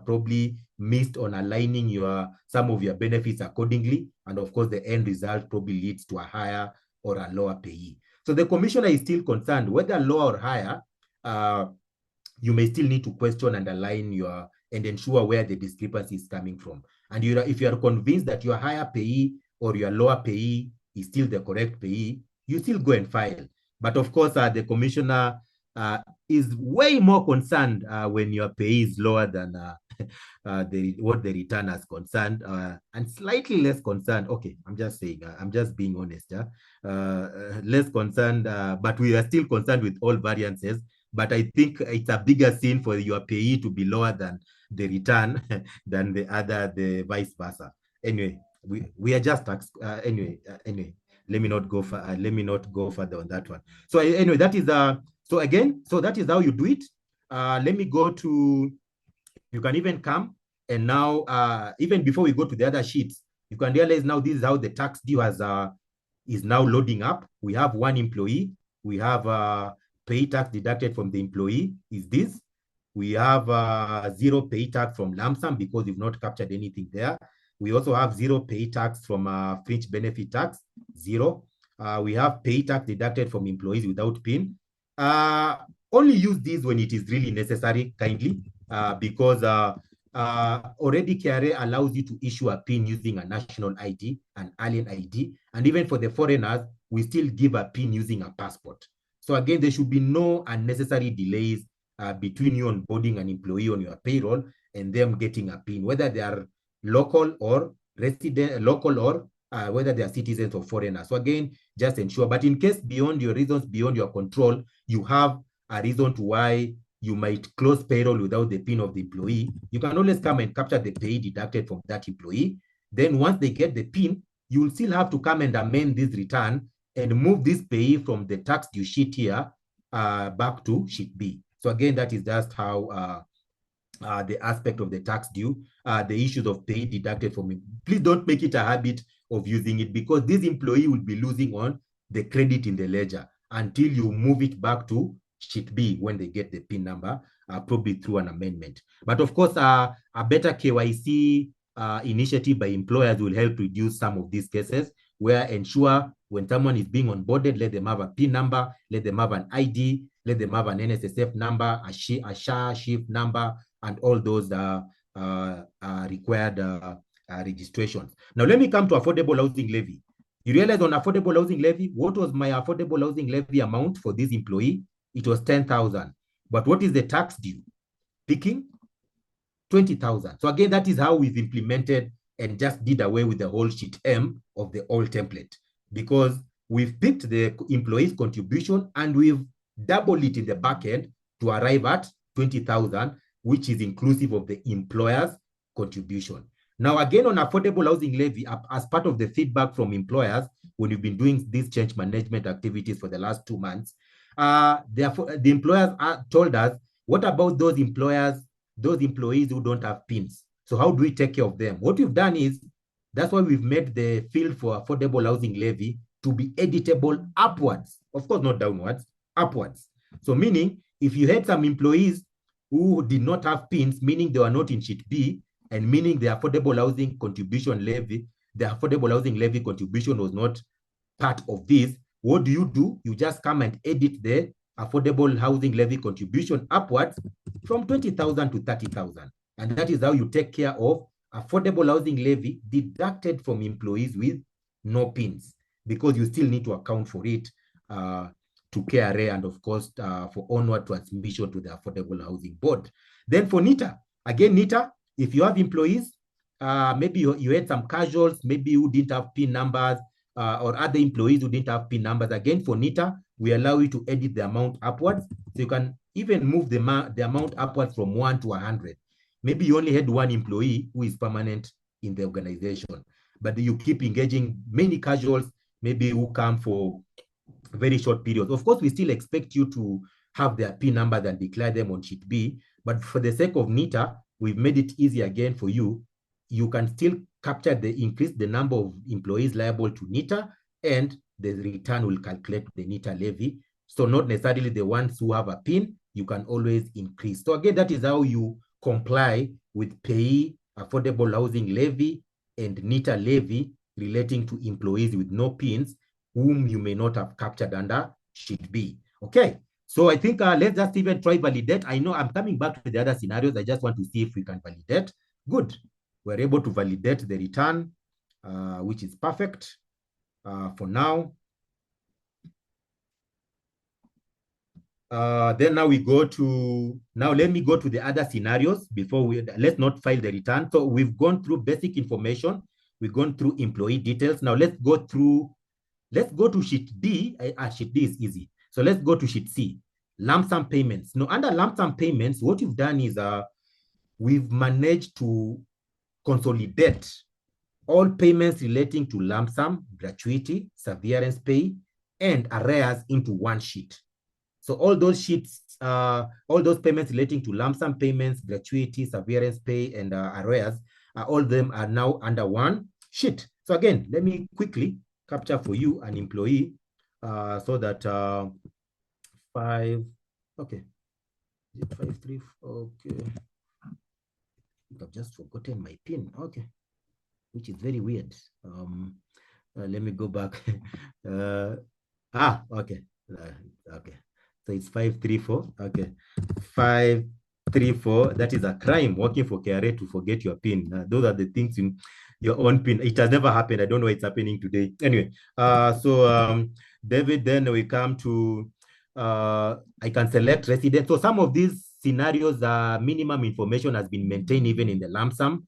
probably missed on aligning some of your benefits accordingly, and of course the end result probably leads to a higher or a lower payee. So the commissioner is still concerned whether lower or higher. You may still need to question and align and ensure where the discrepancy is coming from. And if you are convinced that your higher payee or your lower payee is still the correct payee, you still go and file. But of course, the commissioner is way more concerned when your payee is lower than what the returner is concerned, and slightly less concerned. Okay, I'm just saying, I'm just being honest. Less concerned, but we are still concerned with all variances. But I think it's a bigger sin for your payee to be lower than the return than the vice versa. Anyway, we are just anyway. Let me not go further on that one. So anyway, that is so that is how you do it. Let me go to. You can even come and now even before we go to the other sheets, you can realize now this is how the tax due is now loading up. We have one employee. We have pay tax deducted from the employee is this. We have zero pay tax from lump sum because you've not captured anything there. We also have zero pay tax from fringe benefit tax, zero. We have pay tax deducted from employees without PIN. Only use these when it is really necessary, kindly, because already KRA allows you to issue a PIN using a national ID, an alien ID, and even for the foreigners, we still give a PIN using a passport. So again, there should be no unnecessary delays between you onboarding an employee on your payroll and them getting a PIN, whether they are local or resident, whether they are citizens or foreigners. So again, just ensure. But in case beyond your reasons, beyond your control, you have a reason to why you might close payroll without the PIN of the employee, you can always come and capture the pay deducted from that employee. Then once they get the PIN, you will still have to come and amend this return and move this pay from the tax due sheet here back to sheet B. So again, that is just how the aspect of the tax due, the issues of pay deducted from it. Please don't make it a habit of using it, because this employee will be losing on the credit in the ledger until you move it back to sheet B when they get the PIN number, probably through an amendment. But of course, a better KYC initiative by employers will help reduce some of these cases, where ensure when someone is being onboarded, let them have a PIN number, let them have an ID, let them have an NSSF number, a SHA shift number, and all those required registrations. Now, let me come to affordable housing levy. You realize on affordable housing levy, what was my affordable housing levy amount for this employee? It was 10,000. But what is the tax due? Picking 20,000. So again, that is how we've implemented and just did away with the whole sheet M of the old template, because we've picked the employee's contribution and we've doubled it in the back end to arrive at 20,000, which is inclusive of the employer's contribution. Now, again, on affordable housing levy, as part of the feedback from employers, when you've been doing these change management activities for the last 2 months, the employers told us, what about those employees who don't have PINs? So how do we take care of them? What we've done is, that's why we've made the field for affordable housing levy to be editable upwards. Of course, not downwards, upwards. So meaning, if you had some employees who did not have PINs, meaning they were not in sheet B, and meaning the affordable housing contribution levy, the affordable housing levy contribution was not part of this, what do? You just come and edit the affordable housing levy contribution upwards from 20,000 to 30,000. And that is how you take care of affordable housing levy deducted from employees with no PINs, because you still need to account for it to KRA, and of course for onward transmission to the Affordable Housing Board. Then for NITA, again, NITA, if you have employees, maybe you had some casuals, maybe who didn't have PIN numbers, or other employees who didn't have PIN numbers. Again, for NITA, we allow you to edit the amount upwards. So you can even move the amount upwards from 1 to 100. Maybe you only had one employee who is permanent in the organization, but you keep engaging many casuals, maybe who come for very short periods. Of course, we still expect you to have their PIN numbers and declare them on sheet B, but for the sake of NITA, we've made it easy again for you. You can still capture the number of employees liable to NITA, and the return will calculate the NITA levy. So not necessarily the ones who have a PIN, you can always increase. So again, that is how you comply with PAYE, affordable housing levy, and NITA levy relating to employees with no PINs, whom you may not have captured under sheet B. Okay, so I think let's just even try validate. I know I'm coming back to the other scenarios. I just want to see if we can validate. Good. We're able to validate the return, which is perfect for now. Then now we go to, now let me go to the other scenarios before let's not file the return. So we've gone through basic information. We've gone through employee details. Now let's go to sheet D. Sheet D is easy. So let's go to sheet C, lump sum payments. Now under lump sum payments, what we've done is we've managed to consolidate all payments relating to lump sum, gratuity, severance pay, and arrears into one sheet. So all those sheets, all those payments relating to lump sum payments, gratuity, severance pay, and arrears, all of them are now under one sheet. So again, let me quickly capture for you an employee so that 5, okay, 5, 3, okay. I've just forgotten my PIN, okay, which is very weird. Let me go back. Okay, okay. So it's 534. Okay, 534. That is a crime. Working for KRA to forget your PIN. Those are the things in your own PIN. It has never happened. I don't know what's happening today. Anyway, David. Then we come to. I can select resident. So some of these scenarios, minimum information has been maintained even in the lump sum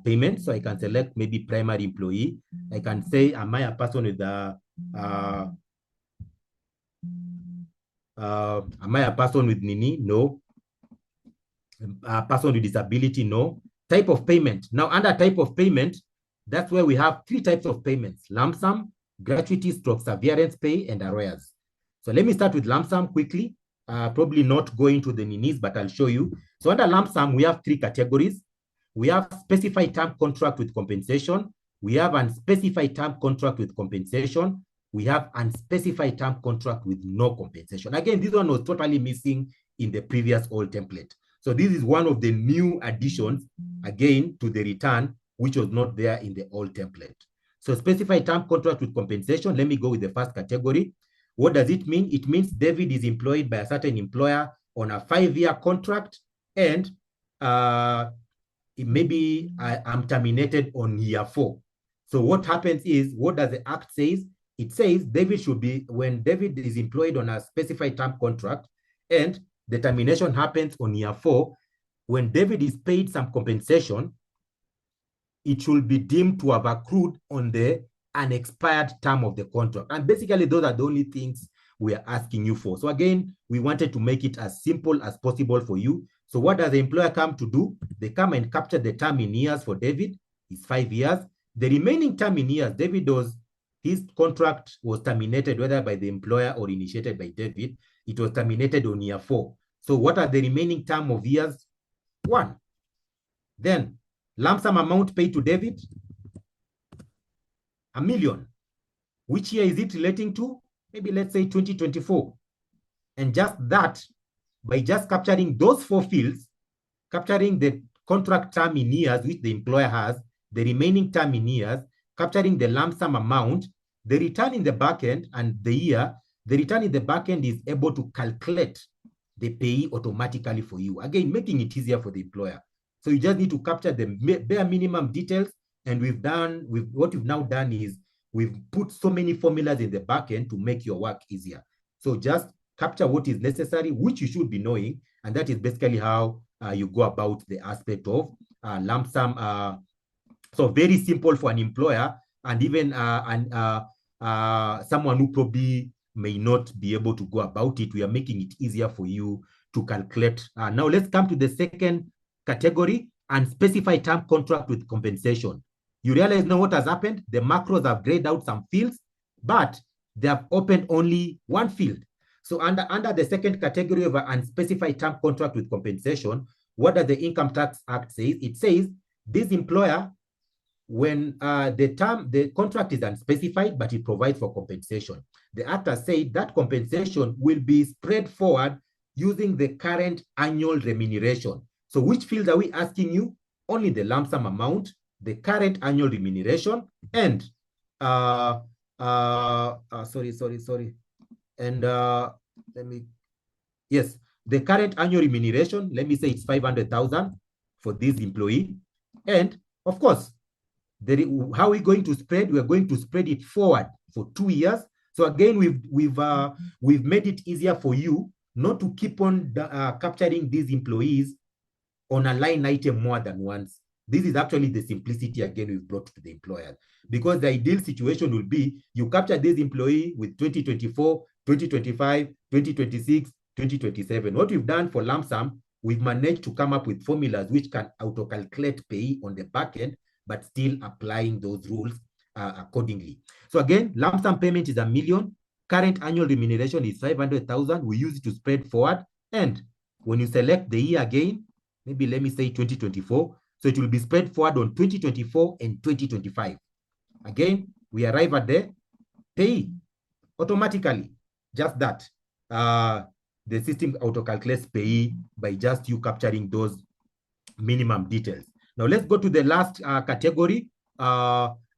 payment. So I can select maybe primary employee. I can say, am I a person with the am I a person with NINI? No. A person with disability? No. Type of payment. Now, under type of payment, that's where we have 3 types of payments: lump sum, gratuity, stroke severance pay, and arrears. So let me start with lump sum quickly. Probably not going to the NINIs, but I'll show you. So under lump sum, we have 3 categories. We have specified term contract with compensation. We have unspecified term contract with compensation. We have unspecified term contract with no compensation. Again, this one was totally missing in the previous old template. So this is one of the new additions, again, to the return, which was not there in the old template. So specified term contract with compensation, let me go with the first category. What does it mean? It means David is employed by a certain employer on a 5-year contract, and maybe I'm terminated on year 4. So what happens is, what does the act says? It says David should be, when David is employed on a specified term contract and the termination happens on year 4, when David is paid some compensation, it should be deemed to have accrued on the unexpired term of the contract. And basically, those are the only things we are asking you for. So again, we wanted to make it as simple as possible for you. So what does the employer come to do? They come and capture the term in years for David. It's 5 years. The remaining term in years, his contract was terminated whether by the employer or initiated by David. It was terminated on year 4. So what are the remaining term of years? 1. Then lump sum amount paid to David, $1 million. Which year is it relating to? Maybe let's say 2024. And just that, by just capturing those 4 fields, capturing the contract term in years, which the employer has, the remaining term in years, capturing the lump sum amount, the return in the backend and the year, the return in the backend is able to calculate the payee automatically for you. Again, making it easier for the employer. So you just need to capture the bare minimum details. And what we've now done is we've put so many formulas in the backend to make your work easier. So just capture what is necessary, which you should be knowing. And that is basically how you go about the aspect of lump sum. So very simple for an employer, and even someone who probably may not be able to go about it. We are making it easier for you to calculate. Now let's come to the second category, unspecified term contract with compensation. You realize now what has happened? The macros have grayed out some fields, but they have opened only one field. So under the second category of an unspecified term contract with compensation, what does the Income Tax Act say? It says this employer when the contract is unspecified, but it provides for compensation, the act has said that compensation will be spread forward using the current annual remuneration. So which fields are we asking you? Only the lump sum amount, the current annual remuneration, and sorry. And yes, the current annual remuneration, let me say it's 500,000 for this employee. And of course, how are we going to spread? We're going to spread it forward for 2 years. So again, we've made it easier for you not to keep on capturing these employees on a line item more than once. This is actually the simplicity again we've brought to the employer, because the ideal situation will be you capture this employee with 2024, 2025, 2026, 2027. What we've done for lump sum, we've managed to come up with formulas which can auto-calculate pay on the back end, but still applying those rules accordingly. So again, lump sum payment is $1 million. Current annual remuneration is 500,000. We use it to spread forward. And when you select the year again, maybe let me say 2024. So it will be spread forward on 2024 and 2025. Again, we arrive at the pay automatically. Just that. The system auto-calculates pay by just you capturing those minimum details. Now let's go to the last category,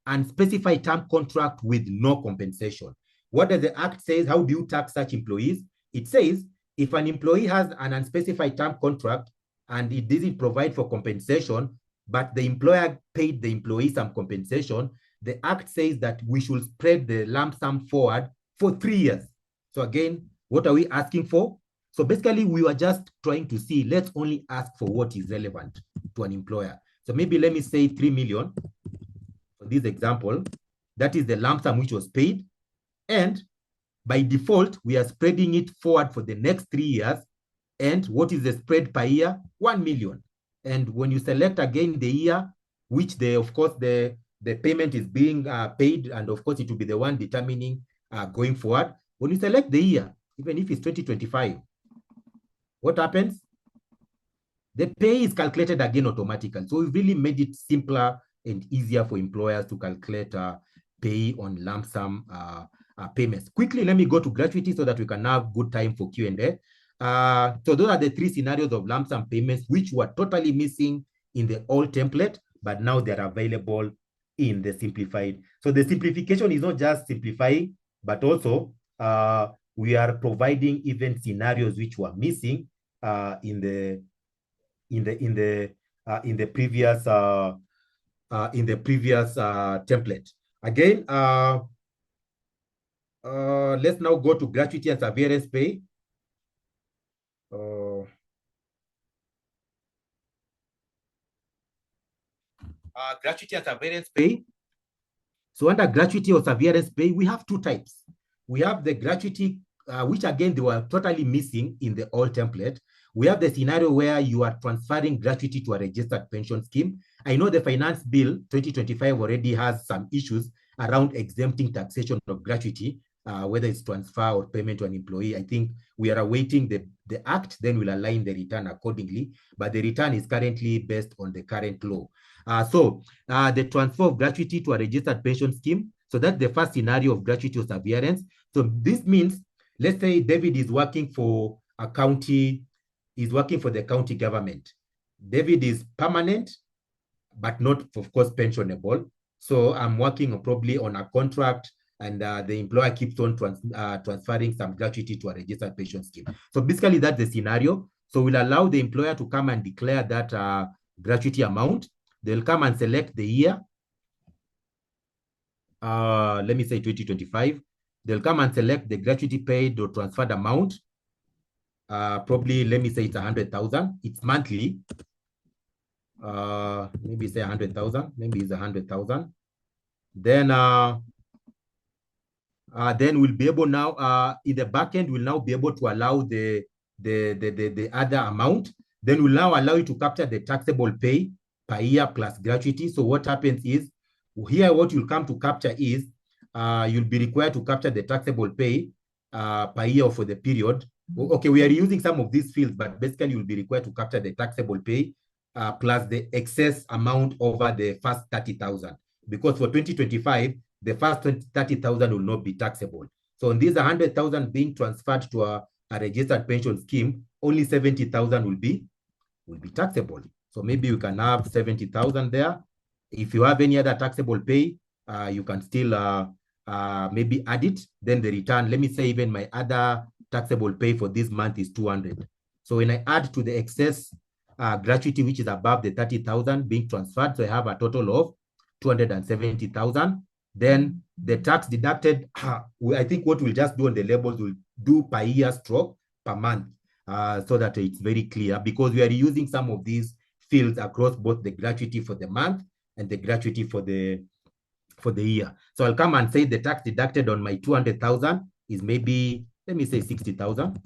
unspecified term contract with no compensation. What does the act say? How do you tax such employees? It says if an employee has an unspecified term contract and it doesn't provide for compensation, but the employer paid the employee some compensation, the act says that we should spread the lump sum forward for 3 years. So again, what are we asking for? So basically, we were just trying to see, let's only ask for what is relevant to an employer. So maybe let me say 3 million for this example. That is the lump sum which was paid. And by default, we are spreading it forward for the next 3 years. And what is the spread per year? 1 million. And when you select again the year, which of course the payment is being paid, and of course it will be the one determining going forward. When you select the year, even if it's 2025, what happens? The pay is calculated again automatically. So we've really made it simpler and easier for employers to calculate pay on lump sum payments. Quickly, let me go to gratuity so that we can have good time for Q&A. So those are the 3 scenarios of lump sum payments which were totally missing in the old template, but now they're available in the simplified. So the simplification is not just simplifying, but also we are providing even scenarios which were missing in the previous template. Again, let's now go to gratuity and severance pay. Gratuity and severance pay. So under gratuity or severance pay, we have 2 types. We have the gratuity, which again, they were totally missing in the old template. We have the scenario where you are transferring gratuity to a registered pension scheme. I know the Finance Bill 2025 already has some issues around exempting taxation of gratuity, whether it's transfer or payment to an employee. I think we are awaiting the act, then we'll align the return accordingly. But the return is currently based on the current law. So the transfer of gratuity to a registered pension scheme. So that's the first scenario of gratuity or severance. So this means, let's say David is working for a county, is working for the county government. David is permanent, but not, of course, pensionable. So I'm working probably on a contract, and the employer keeps on transferring some gratuity to a registered pension scheme. So basically, that's the scenario. So we'll allow the employer to come and declare that gratuity amount. They'll come and select the year. Let me say 2025. They'll come and select the gratuity paid or transferred amount. Probably, let me say it's 100,000. It's monthly. Maybe say 100,000. Maybe it's 100,000. Then we'll be able now, in the back end, we'll now be able to allow the other amount. Then we'll now allow you to capture the taxable pay per year plus gratuity. So what happens is, here what you'll come to capture is, you'll be required to capture the taxable pay per year for the period. Okay, we are using some of these fields, but basically you'll be required to capture the taxable pay plus the excess amount over the first 30,000. because for 2025, the first 30,000 will not be taxable. So on these 100,000 being transferred to a registered pension scheme, only 70,000 will be taxable. So maybe you can have 70,000 there. If you have any other taxable pay, you can still maybe add it. Then the return, let me say even my other taxable pay for this month is 200. So when I add to the excess gratuity, which is above the 30,000 being transferred, so I have a total of 270,000. Then the tax deducted, I think what we'll just do on the labels, we'll do per year stroke per month, so that it's very clear, because we are using some of these fields across both the gratuity for the month and the gratuity for the year. So I'll come and say the tax deducted on my 200,000 is maybe, let me say 60,000.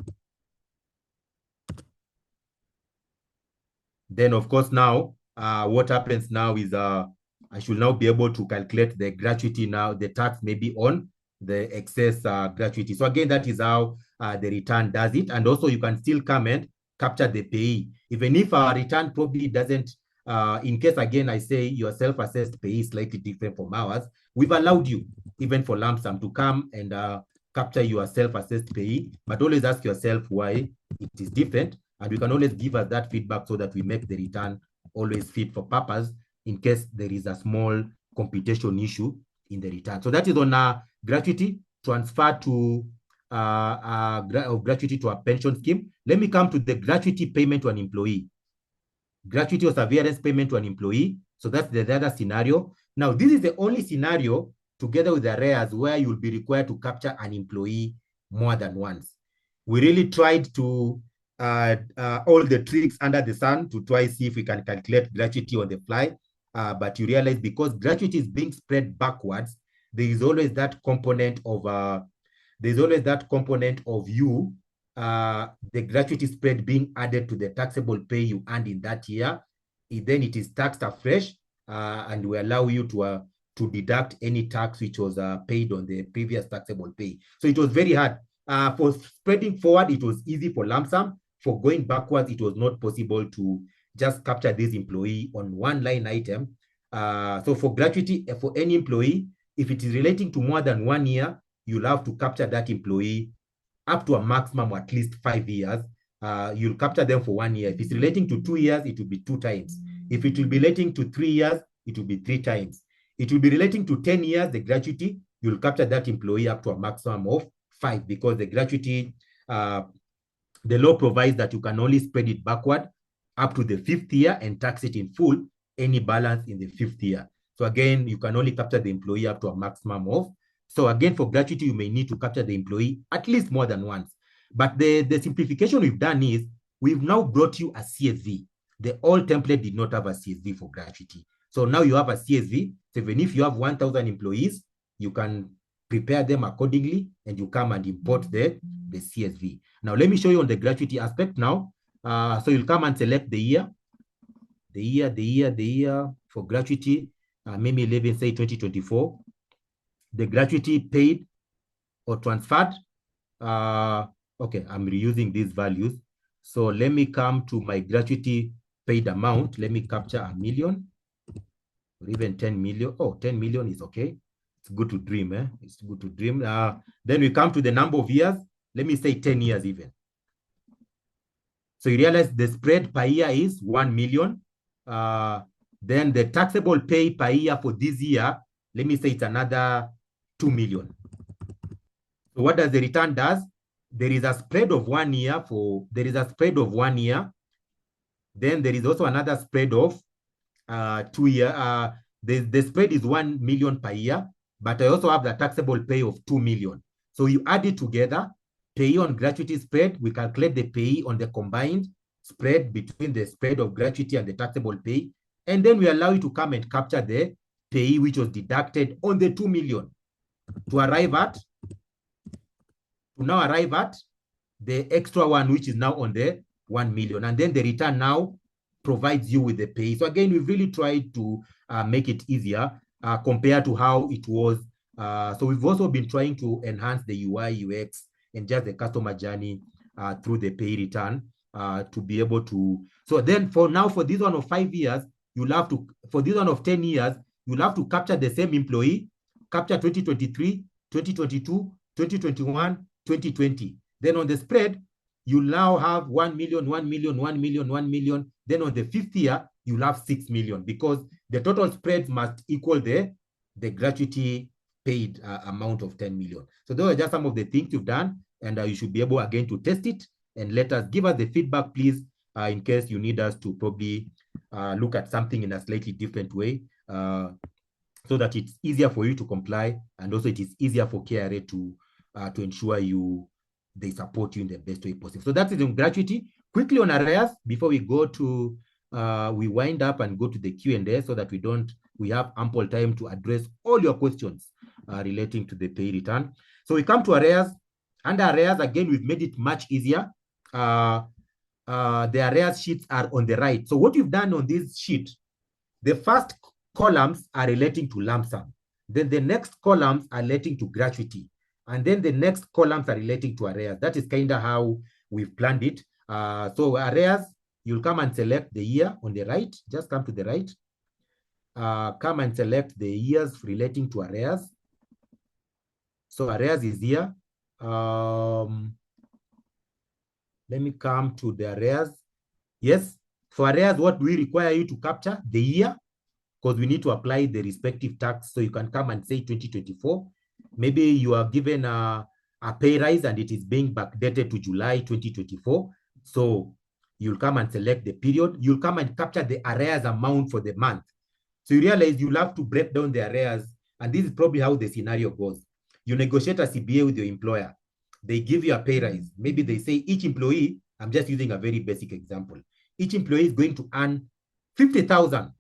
Then of course now, what happens now is I should now be able to calculate the gratuity now, the tax maybe on the excess gratuity. So again, that is how the return does it. And also you can still come and capture the payee. Even if our return probably doesn't, in case again, I say your self-assessed payee is slightly different from ours, we've allowed you, even for lump sum, to come and capture your self-assessed payee, but always ask yourself why it is different. And you can always give us that feedback so that we make the return always fit for purpose in case there is a small computation issue in the return. So that is on gratuity transfer to gratuity to a pension scheme. Let me come to the gratuity payment to an employee. Gratuity or severance payment to an employee. So that's the other scenario. Now, this is the only scenario together with the arrears where you'll be required to capture an employee more than once. We really tried to all the tricks under the sun to try see if we can calculate gratuity on the fly. But you realize because gratuity is being spread backwards, there is always that component of you, the gratuity spread being added to the taxable pay you earned in that year. Then it is taxed afresh, and we allow you to deduct any tax which was paid on the previous taxable pay. So it was very hard. For spreading forward, it was easy for lump sum. For going backwards, it was not possible to just capture this employee on one line item. So for gratuity, for any employee, if it is relating to more than 1 year, you'll have to capture that employee up to a maximum of at least 5 years. You'll capture them for 1 year. If it's relating to 2 years, it will be 2 times. If it will be relating to 3 years, it will be 3 times. It will be relating to 10 years, the gratuity, you'll capture that employee up to a maximum of 5, because the gratuity, the law provides that you can only spread it backward up to the 5th year and tax it in full, any balance in the 5th year. So again, you can only capture the employee up to a maximum of. So again, for gratuity, you may need to capture the employee at least more than once. But the simplification we've done is we've now brought you a CSV. The old template did not have a CSV for gratuity. So now you have a CSV. So even if you have 1,000 employees, you can prepare them accordingly and you come and import the CSV. Now, let me show you on the gratuity aspect now. So you'll come and select the year for gratuity. Maybe even say 2024. The gratuity paid or transferred. Okay, I'm reusing these values. So let me come to my gratuity paid amount. Let me capture 1 million or even 10 million. Oh, 10 million is okay. It's good to dream, eh? It's good to dream. Then we come to the number of years. Let me say 10 years even. So you realize the spread per year is 1 million. Then the taxable pay per year for this year, let me say it's another 2 million. So what does the return does? There is a spread of 1 year Then there is also another spread of 2 years. The spread is 1 million per year, but I also have the taxable pay of 2 million. So you add it together, payee on gratuity spread, we calculate the payee on the combined spread between the spread of gratuity and the taxable pay, and then we allow you to come and capture the payee which was deducted on the 2 million to now arrive at the extra one, which is now on the 1 million. And then the return now provides you with the pay. So again, we've really tried to make it easier compared to how it was. So we've also been trying to enhance the UI, UX, and just the customer journey through the pay return to be able to. So then for this one of 5 years, you'll have to, for this one of 10 years, you'll have to capture the same employee, capture 2023, 2022, 2021, 2020. Then on the spread, you now have 1 million, 1 million, 1 million, 1 million. Then on the fifth year, you'll have 6 million because the total spreads must equal the gratuity paid amount of 10 million. So those are just some of the things you've done, and you should be able again to test it and give us the feedback, please, in case you need us to probably look at something in a slightly different way, so that it's easier for you to comply, and also it is easier for KRA to ensure they support you in the best way possible. So that is on gratuity. Quickly on arrears, before we go to we wind up and go to the Q&A, so that we have ample time to address all your questions relating to the pay return. So we come to arrears. Under arrears, again, we've made it much easier. The arrears sheets are on the right. So what you've done on this sheet, the first columns are relating to lump sum. Then the next columns are relating to gratuity. And then the next columns are relating to arrears. That is kind of how we've planned it. So arrears, you'll come and select the year on the right. Just come to the right. Come and select the years relating to arrears. So arrears is here. Let me come to the arrears. Yes, for arrears, what we require you to capture the year, because we need to apply the respective tax. So you can come and say 2024. Maybe you are given a pay rise and it is being backdated to July 2024. So you'll come and select the period. You'll come and capture the arrears amount for the month. So you realize you'll have to break down the arrears. And this is probably how the scenario goes. You negotiate a CBA with your employer. They give you a pay rise. Maybe they say each employee, I'm just using a very basic example, each employee is going to earn 50,000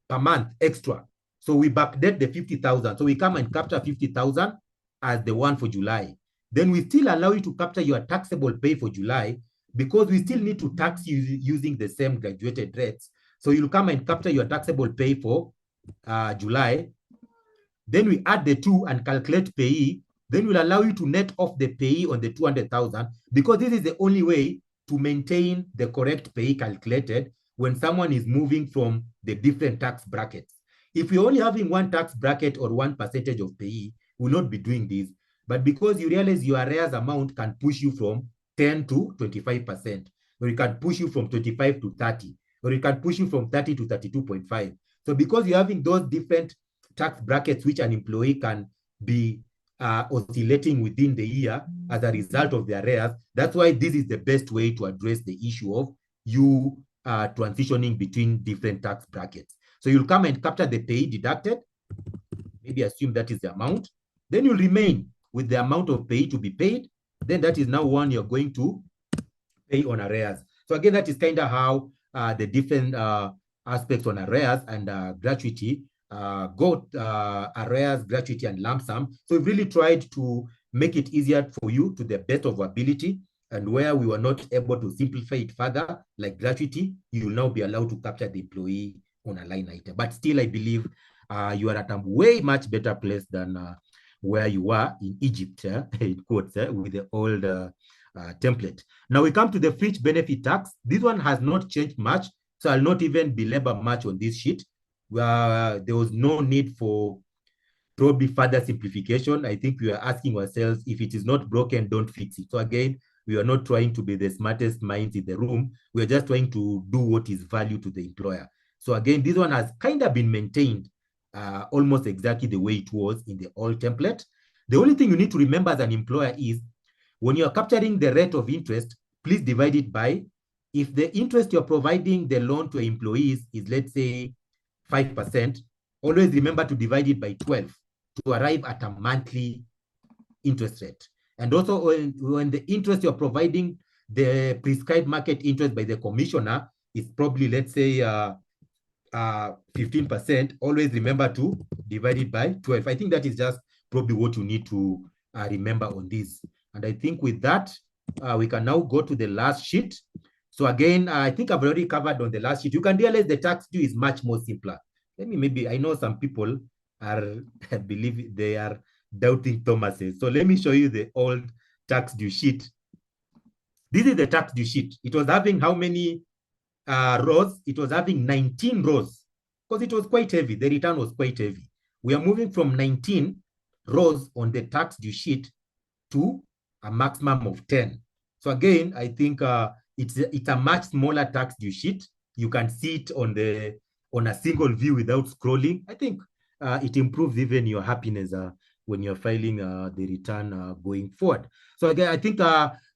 per month extra. So we backdate the 50,000. So we come and capture 50,000 as the one for July. Then we still allow you to capture your taxable pay for July, because we still need to tax you using the same graduated rates. So you'll come and capture your taxable pay for July. Then we add the two and calculate PAYE. Then we'll allow you to net off the PAYE on the 200,000, because this is the only way to maintain the correct PAYE calculated when someone is moving from the different tax brackets. If you're only having one tax bracket or 1% of PAYE, we'll not be doing this. But because you realize your arrears amount can push you from 10 to 25%, or it can push you from 25 to 30, or it can push you from 30 to 32.5. So because you're having those different tax brackets which an employee can be oscillating within the year as a result of the arrears, that's why this is the best way to address the issue of you transitioning between different tax brackets. So you'll come and capture the pay deducted, maybe assume that is the amount, then you'll remain with the amount of pay to be paid, then that is now one you're going to pay on arrears. So again, that is kind of how the different aspects on arrears and gratuity go, arrears, gratuity, and lump sum. So we've really tried to make it easier for you to the best of our ability, and where we were not able to simplify it further, like gratuity, you will now be allowed to capture the employee on a line item. But still, I believe you are at a way much better place than where you were in Egypt, in quotes, with the old template. Now we come to the fringe benefit tax. This one has not changed much, so I'll not even belabor much on this sheet. There was no need for probably further simplification. I think we are asking ourselves, if it is not broken, don't fix it. So again, we are not trying to be the smartest minds in the room. We are just trying to do what is value to the employer. So again, this one has kind of been maintained almost exactly the way it was in the old template. The only thing you need to remember as an employer is, when you're capturing the rate of interest, please divide it by, if the interest you're providing the loan to employees is, let's say, 5%, always remember to divide it by 12 to arrive at a monthly interest rate. And also when the interest you're providing, the prescribed market interest by the commissioner is probably, let's say, 15%, always remember to divide it by 12. I think that is just probably what you need to remember on this. And I think with that, we can now go to the last sheet. So again, I think I've already covered on the last sheet. You can realize the tax due is much more simpler. Let me I know some people are, I believe they are doubting Thomas's. So let me show you the old tax due sheet. This is the tax due sheet. It was having how many rows? It was having 19 rows. because it was quite heavy. The return was quite heavy. We are moving from 19 rows on the tax due sheet to a maximum of 10. So again, I think it's a much smaller tax due sheet. You can see it on a single view without scrolling. I think it improves even your happiness when you're filing the return going forward. So again, I think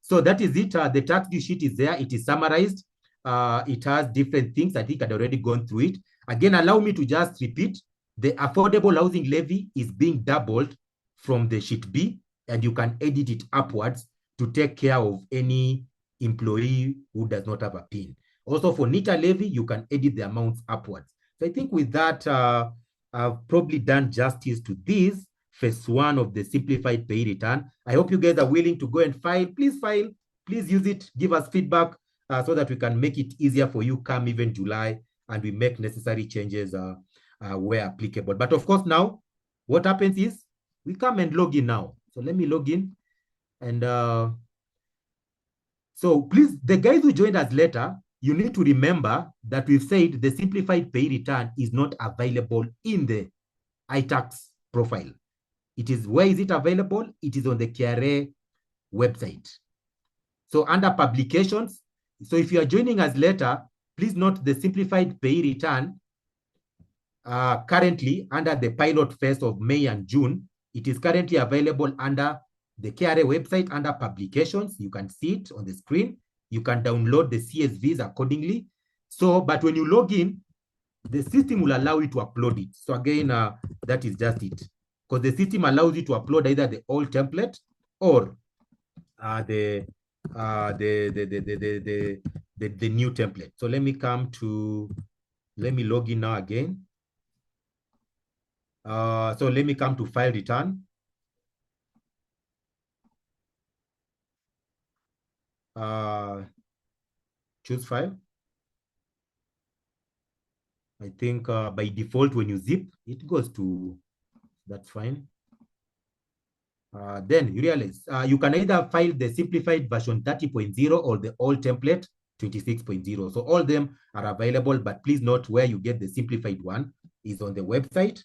so that is it. The tax due sheet is there. It is summarized. It has different things. I think I'd already gone through it. Again, allow me to just repeat. The affordable housing levy is being doubled from the sheet B, and you can edit it upwards to take care of any employee who does not have a PIN. Also for NITA levy, you can edit the amounts upwards. So I think with that, I've probably done justice to this phase 1 of the simplified pay return. I hope you guys are willing to go and file. Please use it, give us feedback so that we can make it easier for you come even July, and we make necessary changes where applicable. But of course now, what happens is we come and log in now. So let me log in. And so please, the guys who joined us later, you need to remember that we've said the simplified pay return is not available in the iTax profile. It is, where is it available? It is on the KRA website. So under publications, so if you are joining us later, please note the simplified pay return currently under the pilot phase of May and June. It is currently available under the KRA website under publications. You can see it on the screen. You can download the CSVs accordingly. So, but when you log in, the system will allow you to upload it. So again, that is just it. Because the system allows you to upload either the old template or the new template. So let me log in now again. So let me come to file return. Choose file. I think by default, when you zip, it goes to, that's fine. Then you realize you can either file the simplified version 30.0 or the old template 26.0. So all of them are available, but please note where you get the simplified one is on the website.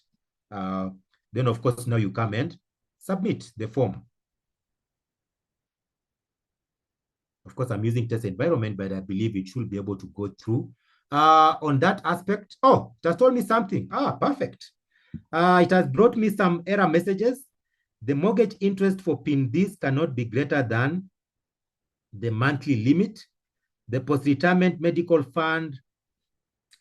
Then of course, now you come and submit the form. Of course, I'm using test environment, but I believe it should be able to go through. On that aspect, oh, it has told me something. Perfect. It has brought me some error messages. The mortgage interest for PIN Bs cannot be greater than the monthly limit. The post-retirement medical fund.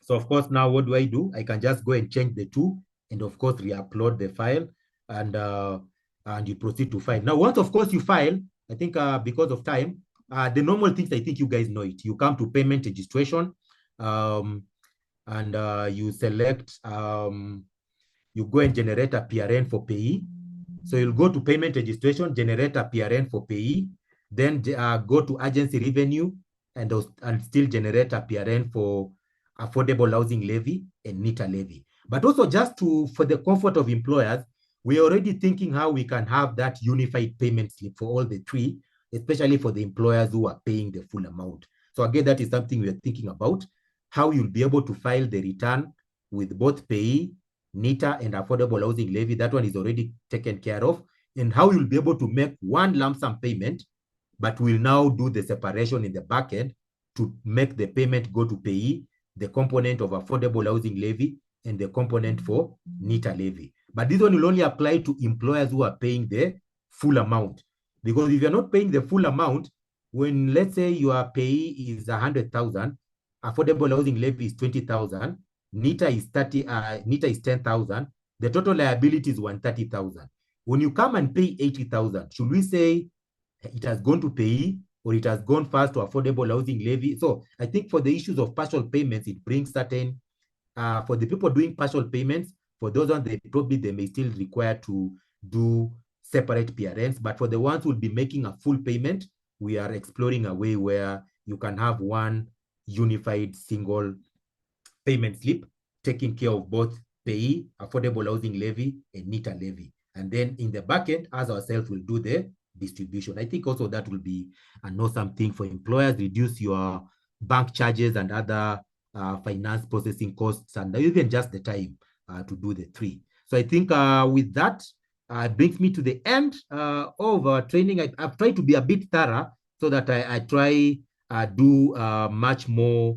So of course, now what do? I can just go and change the two, and of course, re-upload the file, and you proceed to file. Now, once of course you file, I think because of time, the normal things, I think you guys know it. You come to payment registration, and you select, you go and generate a PRN for PAYE. So you'll go to payment registration, generate a PRN for PAYE, then go to agency revenue, and still generate a PRN for affordable housing levy and NITA levy. But also just for the comfort of employers, we're already thinking how we can have that unified payment slip for all the three, especially for the employers who are paying the full amount. So again, that is something we're thinking about, how you'll be able to file the return with both PAYE, NITA, and affordable housing levy. That one is already taken care of. And how you'll be able to make one lump sum payment, but we'll now do the separation in the back end to make the payment go to PAYE, the component of affordable housing levy, and the component for NITA levy. But this one will only apply to employers who are paying the full amount. Because if you're not paying the full amount, when let's say your PAYE is 100,000, affordable housing levy is 20,000, NITA is 10,000, the total liability is 130,000. When you come and pay 80,000, should we say it has gone to PAYE or it has gone first to affordable housing levy? So I think for the issues of partial payments, it brings certain, for the people doing partial payments, for those ones, they may still require to do separate PRNs, but for the ones who will be making a full payment, we are exploring a way where you can have one unified single payment slip taking care of both PAYE, affordable housing levy, and NITA levy. And then in the back end, as ourselves will do the distribution. I think also that will be an awesome thing for employers, reduce your bank charges and other finance processing costs, and even just the time to do the 3. So I think with that, brings me to the end of training. I've tried to be a bit thorough so that I try do much more,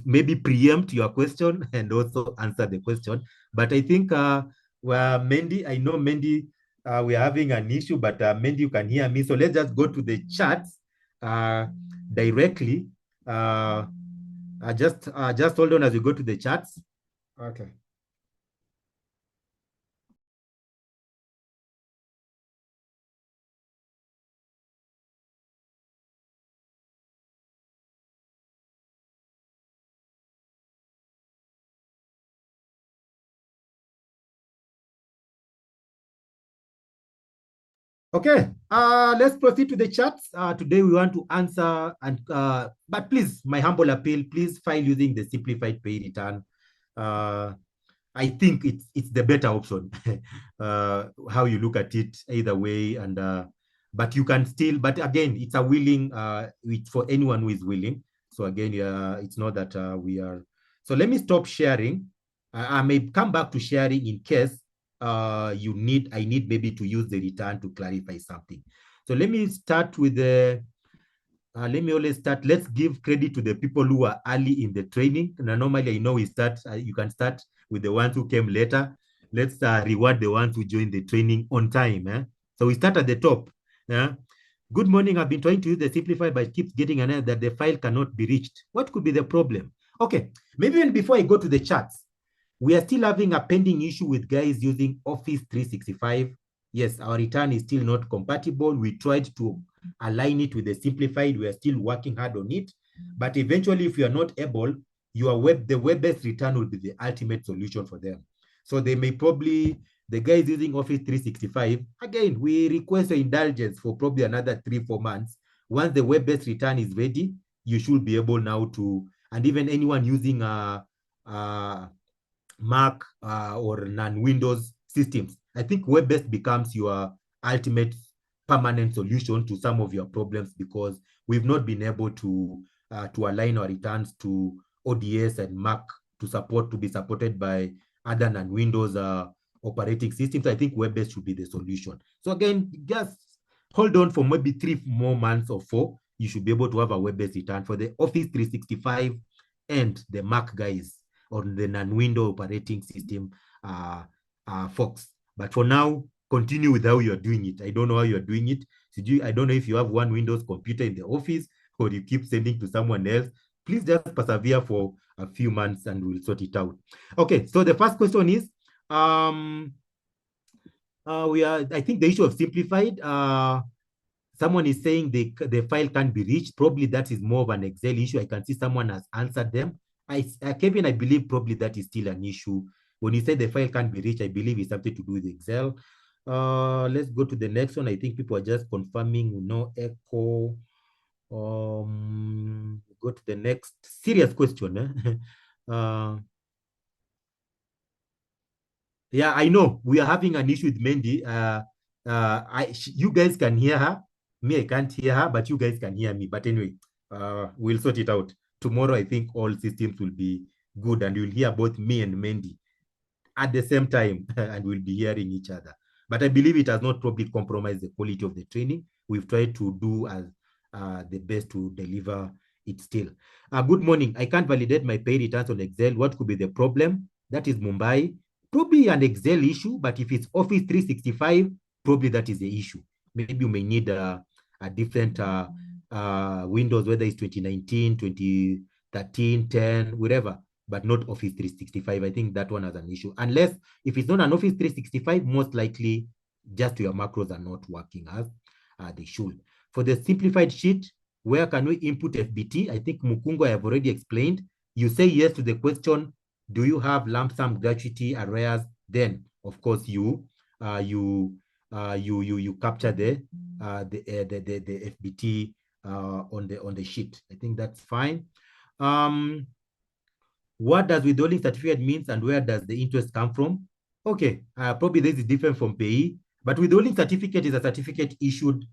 maybe preempt your question and also answer the question. But I think Mendy, I know Mendy, we're having an issue, but Mendy, you can hear me. So let's just go to the chats directly. Just hold on as we go to the chats. Okay. Okay, let's proceed to the chats. Today we want to answer, and but please, my humble appeal, please file using the simplified pay return. I think it's the better option. How you look at it, either way, and but you can still. But again, it's a willing. It's for anyone who is willing. So again, it's not that we are. So let me stop sharing. I may come back to sharing in case I need maybe to use the return to clarify something. So let me start with the. Let me always start. Let's give credit to the people who are early in the training. Now, normally, I know we start. You can start with the ones who came later. Let's reward the ones who joined the training on time. So we start at the top. Good morning. I've been trying to use the Simplified, but it keeps getting an error that the file cannot be reached. What could be the problem? Okay, maybe even before I go to the charts, we are still having a pending issue with guys using Office 365. Yes, our return is still not compatible. We tried to align it with the Simplified. We are still working hard on it. But eventually, if you are not able, the web-based return will be the ultimate solution for them. So they may probably, the guys using Office 365, again, we request your indulgence for probably another 3-4 months. Once the web-based return is ready, you should be able now to, and even anyone using Mac or non-Windows systems, I think web-based becomes your ultimate permanent solution to some of your problems, because we've not been able to align our returns to ODS and Mac to be supported by other non-Windows operating systems. I think web-based should be the solution. So again, just hold on for maybe 3 more months or 4. You should be able to have a web-based return for the Office 365 and the Mac guys, or the non-window operating system folks. But for now, continue with how you're doing it. I don't know how you're doing it. I don't know if you have one Windows computer in the office or you keep sending to someone else. Please just persevere for a few months and we'll sort it out. Okay, so the first question is, I think the issue of Simplified, someone is saying the file can't be reached. Probably that is more of an Excel issue. I can see someone has answered them. Kevin, I believe probably that is still an issue. When you say the file can't be reached, I believe it's something to do with Excel. Let's go to the next one. I think people are just confirming no echo. Go to the next serious question. Yeah, I know we are having an issue with Mendy. You guys can hear her. Me, I can't hear her, but you guys can hear me. But anyway, we'll sort it out. Tomorrow, I think all systems will be good and you'll hear both me and Mendy at the same time and we'll be hearing each other. But I believe it has not probably compromised the quality of the training. We've tried to do as the best to deliver it still. Good morning. I can't validate my pay returns on Excel. What could be the problem? That is Mumbai. Probably an Excel issue, but if it's Office 365, probably that is the issue. Maybe you may need a different Windows, whether it's 2019, 2013, 10, whatever, but not Office 365. I think that one has an issue. Unless, if it's not an Office 365, most likely just your macros are not working as they should. For the simplified sheet, where can we input FBT? I think Mukungo, I have already explained. You say yes to the question, do you have lump sum gratuity arrears? Then, of course, you capture the FBT on the sheet. I think that's fine. What does withholding certificate means and where does the interest come from? Okay, probably this is different from PAYE, but withholding certificate is a certificate issued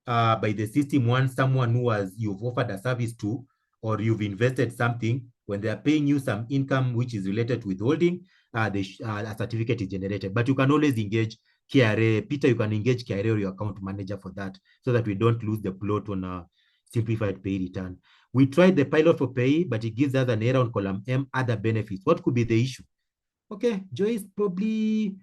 by the system once someone you've offered a service to or you've invested something, when they are paying you some income which is related to withholding, a certificate is generated. But you can always engage KRA. Peter, you can engage KRA or your account manager for that, so that we don't lose the plot on a simplified pay return. We tried the pilot for pay, but it gives us an error on column M, other benefits. What could be the issue? Okay, Joyce, probably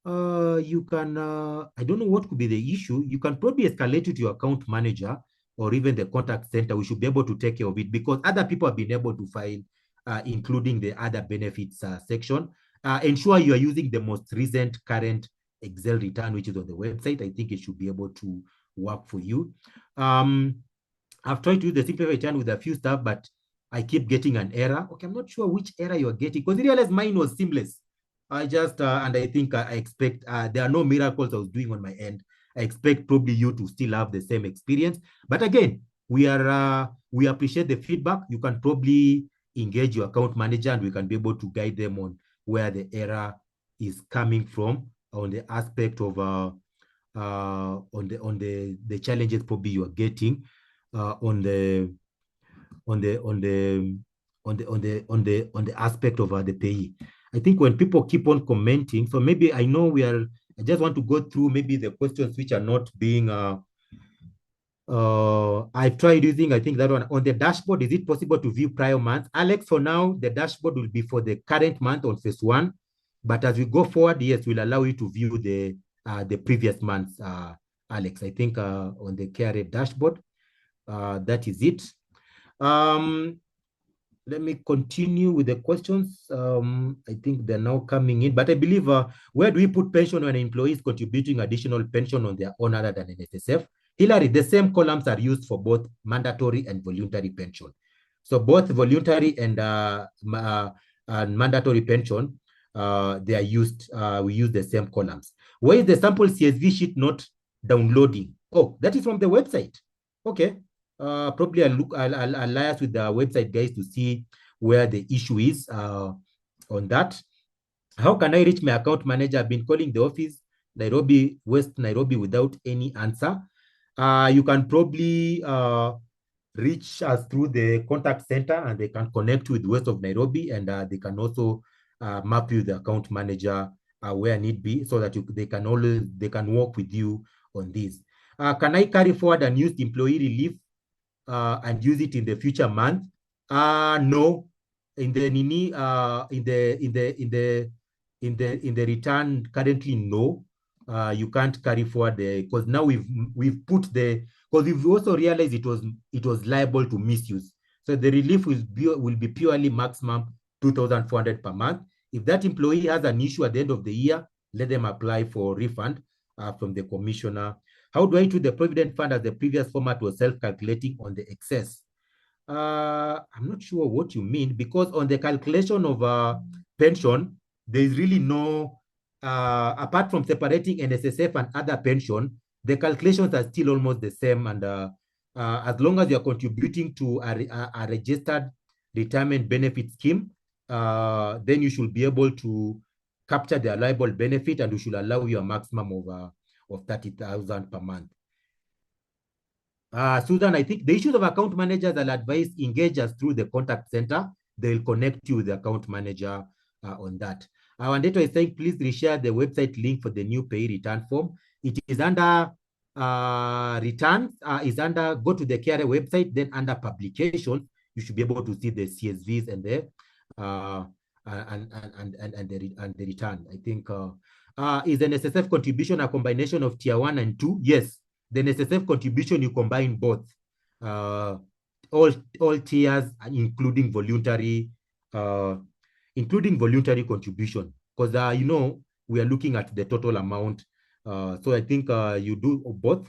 you can, I don't know what could be the issue. You can probably escalate it to your account manager or even the contact center. We should be able to take care of it because other people have been able to file, including the other benefits section. Ensure you are using the most recent current Excel return, which is on the website. I think it should be able to work for you. I've tried to use the simplified return with a few stuff, but I keep getting an error. Okay, I'm not sure which error you're getting because I realized mine was seamless. I just, and I think I expect, there are no miracles I was doing on my end. I expect probably you to still have the same experience. But again, we appreciate the feedback. You can probably engage your account manager and we can be able to guide them on where the error is coming from on the aspect of, on the challenges probably you are getting on the aspect of the payee. I think when people keep on commenting, so maybe I know I just want to go through maybe the questions which are not being, I've tried using, I think that one on the dashboard. Is it possible to view prior months? Alex, for now, the dashboard will be for the current month on phase 1. But as we go forward, yes, we'll allow you to view the previous months, Alex. I think on the KRA dashboard, that is it. Let me continue with the questions. I think they're now coming in, but I believe, where do we put pension when an employee is contributing additional pension on their own other than NSSF? Hilary, the same columns are used for both mandatory and voluntary pension. So both voluntary and mandatory pension, they are used, we use the same columns. Where is the sample CSV sheet not downloading? Oh, that is from the website. Okay. Probably I'll liaise with the website guys to see where the issue is on that. How can I reach my account manager? I've been calling the office, Nairobi, West Nairobi, without any answer. You can probably reach us through the contact center and they can connect with West of Nairobi, and they can also map you the account manager where need be, so that they can work with you on this. Can I carry forward unused employee relief and use it in the future month? No. In the return currently, no. You can't carry forward because now we've put because we've also realized it was liable to misuse. So the relief will be purely maximum 2,400 per month. If that employee has an issue at the end of the year, let them apply for refund from the commissioner. How do I treat the provident fund as the previous format was self-calculating on the excess? I'm not sure what you mean, because on the calculation of pension, there is really no, apart from separating NSSF and other pension, the calculations are still almost the same. And as long as you're contributing to a registered retirement benefit scheme, then you should be able to capture the allowable benefit, and we should allow you a maximum of 30,000 per month. Susan, I think the issues of account managers, I'll advise engage us through the contact center. They'll connect you with the account manager on that. Wandeto is saying, please reshare the website link for the new pay return form. It is under returns, go to the KRA website, then under publications, you should be able to see the CSVs and the return. I think is the NSSF contribution a combination of tier 1 and 2? Yes. The NSSF contribution, you combine both, all tiers, including voluntary contribution, because we are looking at the total amount. So I think you do both.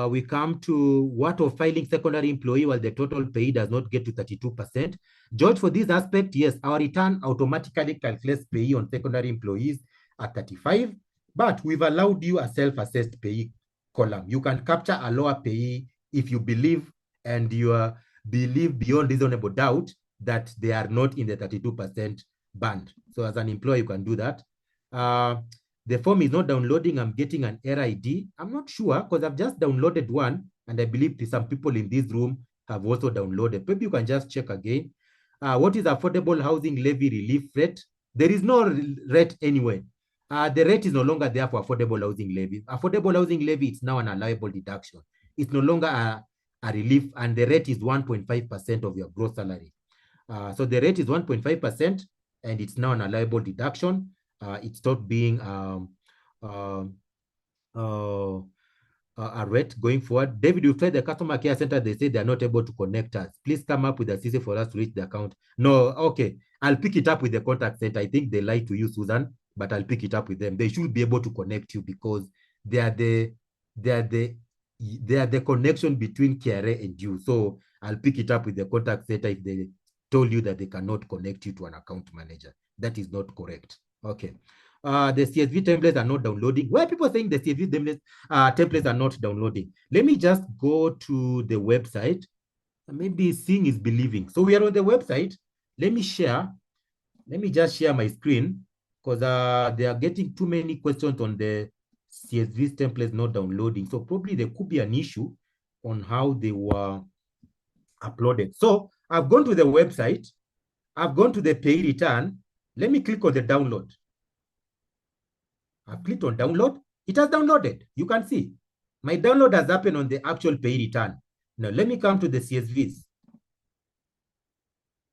We come to what of filing secondary employee while the total pay does not get to 32%. George, for this aspect, yes, our return automatically calculates pay on secondary employees at 35. But we've allowed you a self-assessed pay column. You can capture a lower pay if you believe, and you believe beyond reasonable doubt that they are not in the 32% band. So as an employer, you can do that. The form is not downloading. I'm getting an error ID. I'm not sure because I've just downloaded one. And I believe some people in this room have also downloaded. Maybe you can just check again. What is affordable housing levy relief rate? There is no rate anywhere. The rate is no longer there for affordable housing levy. Affordable housing levy is now an allowable deduction. It's no longer a relief, and the rate is 1.5% of your gross salary. So the rate is 1.5%, and it's now an allowable deduction. It stopped being a rate going forward. David, you tried the customer care center. They say they're not able to connect us. Please come up with a CC for us to reach the account. No, okay. I'll pick it up with the contact center. I think they lied to you, Susan, but I'll pick it up with them. They should be able to connect you because they are the connection between KRA and you. So I'll pick it up with the contact center if they told you that they cannot connect you to an account manager. That is not correct. Okay. The CSV templates are not downloading. Why are people saying the CSV templates are not downloading? Let me just go to the website. Maybe seeing is believing. So we are on the website. Let me just share my screen because they are getting too many questions on the CSV templates not downloading. So probably there could be an issue on how they were uploaded. So I've gone to the website. I've gone to the pay return. Let me click on the download. I've clicked on download. It has downloaded. You can see my download has happened on the actual pay return. Now let me come to the CSVs.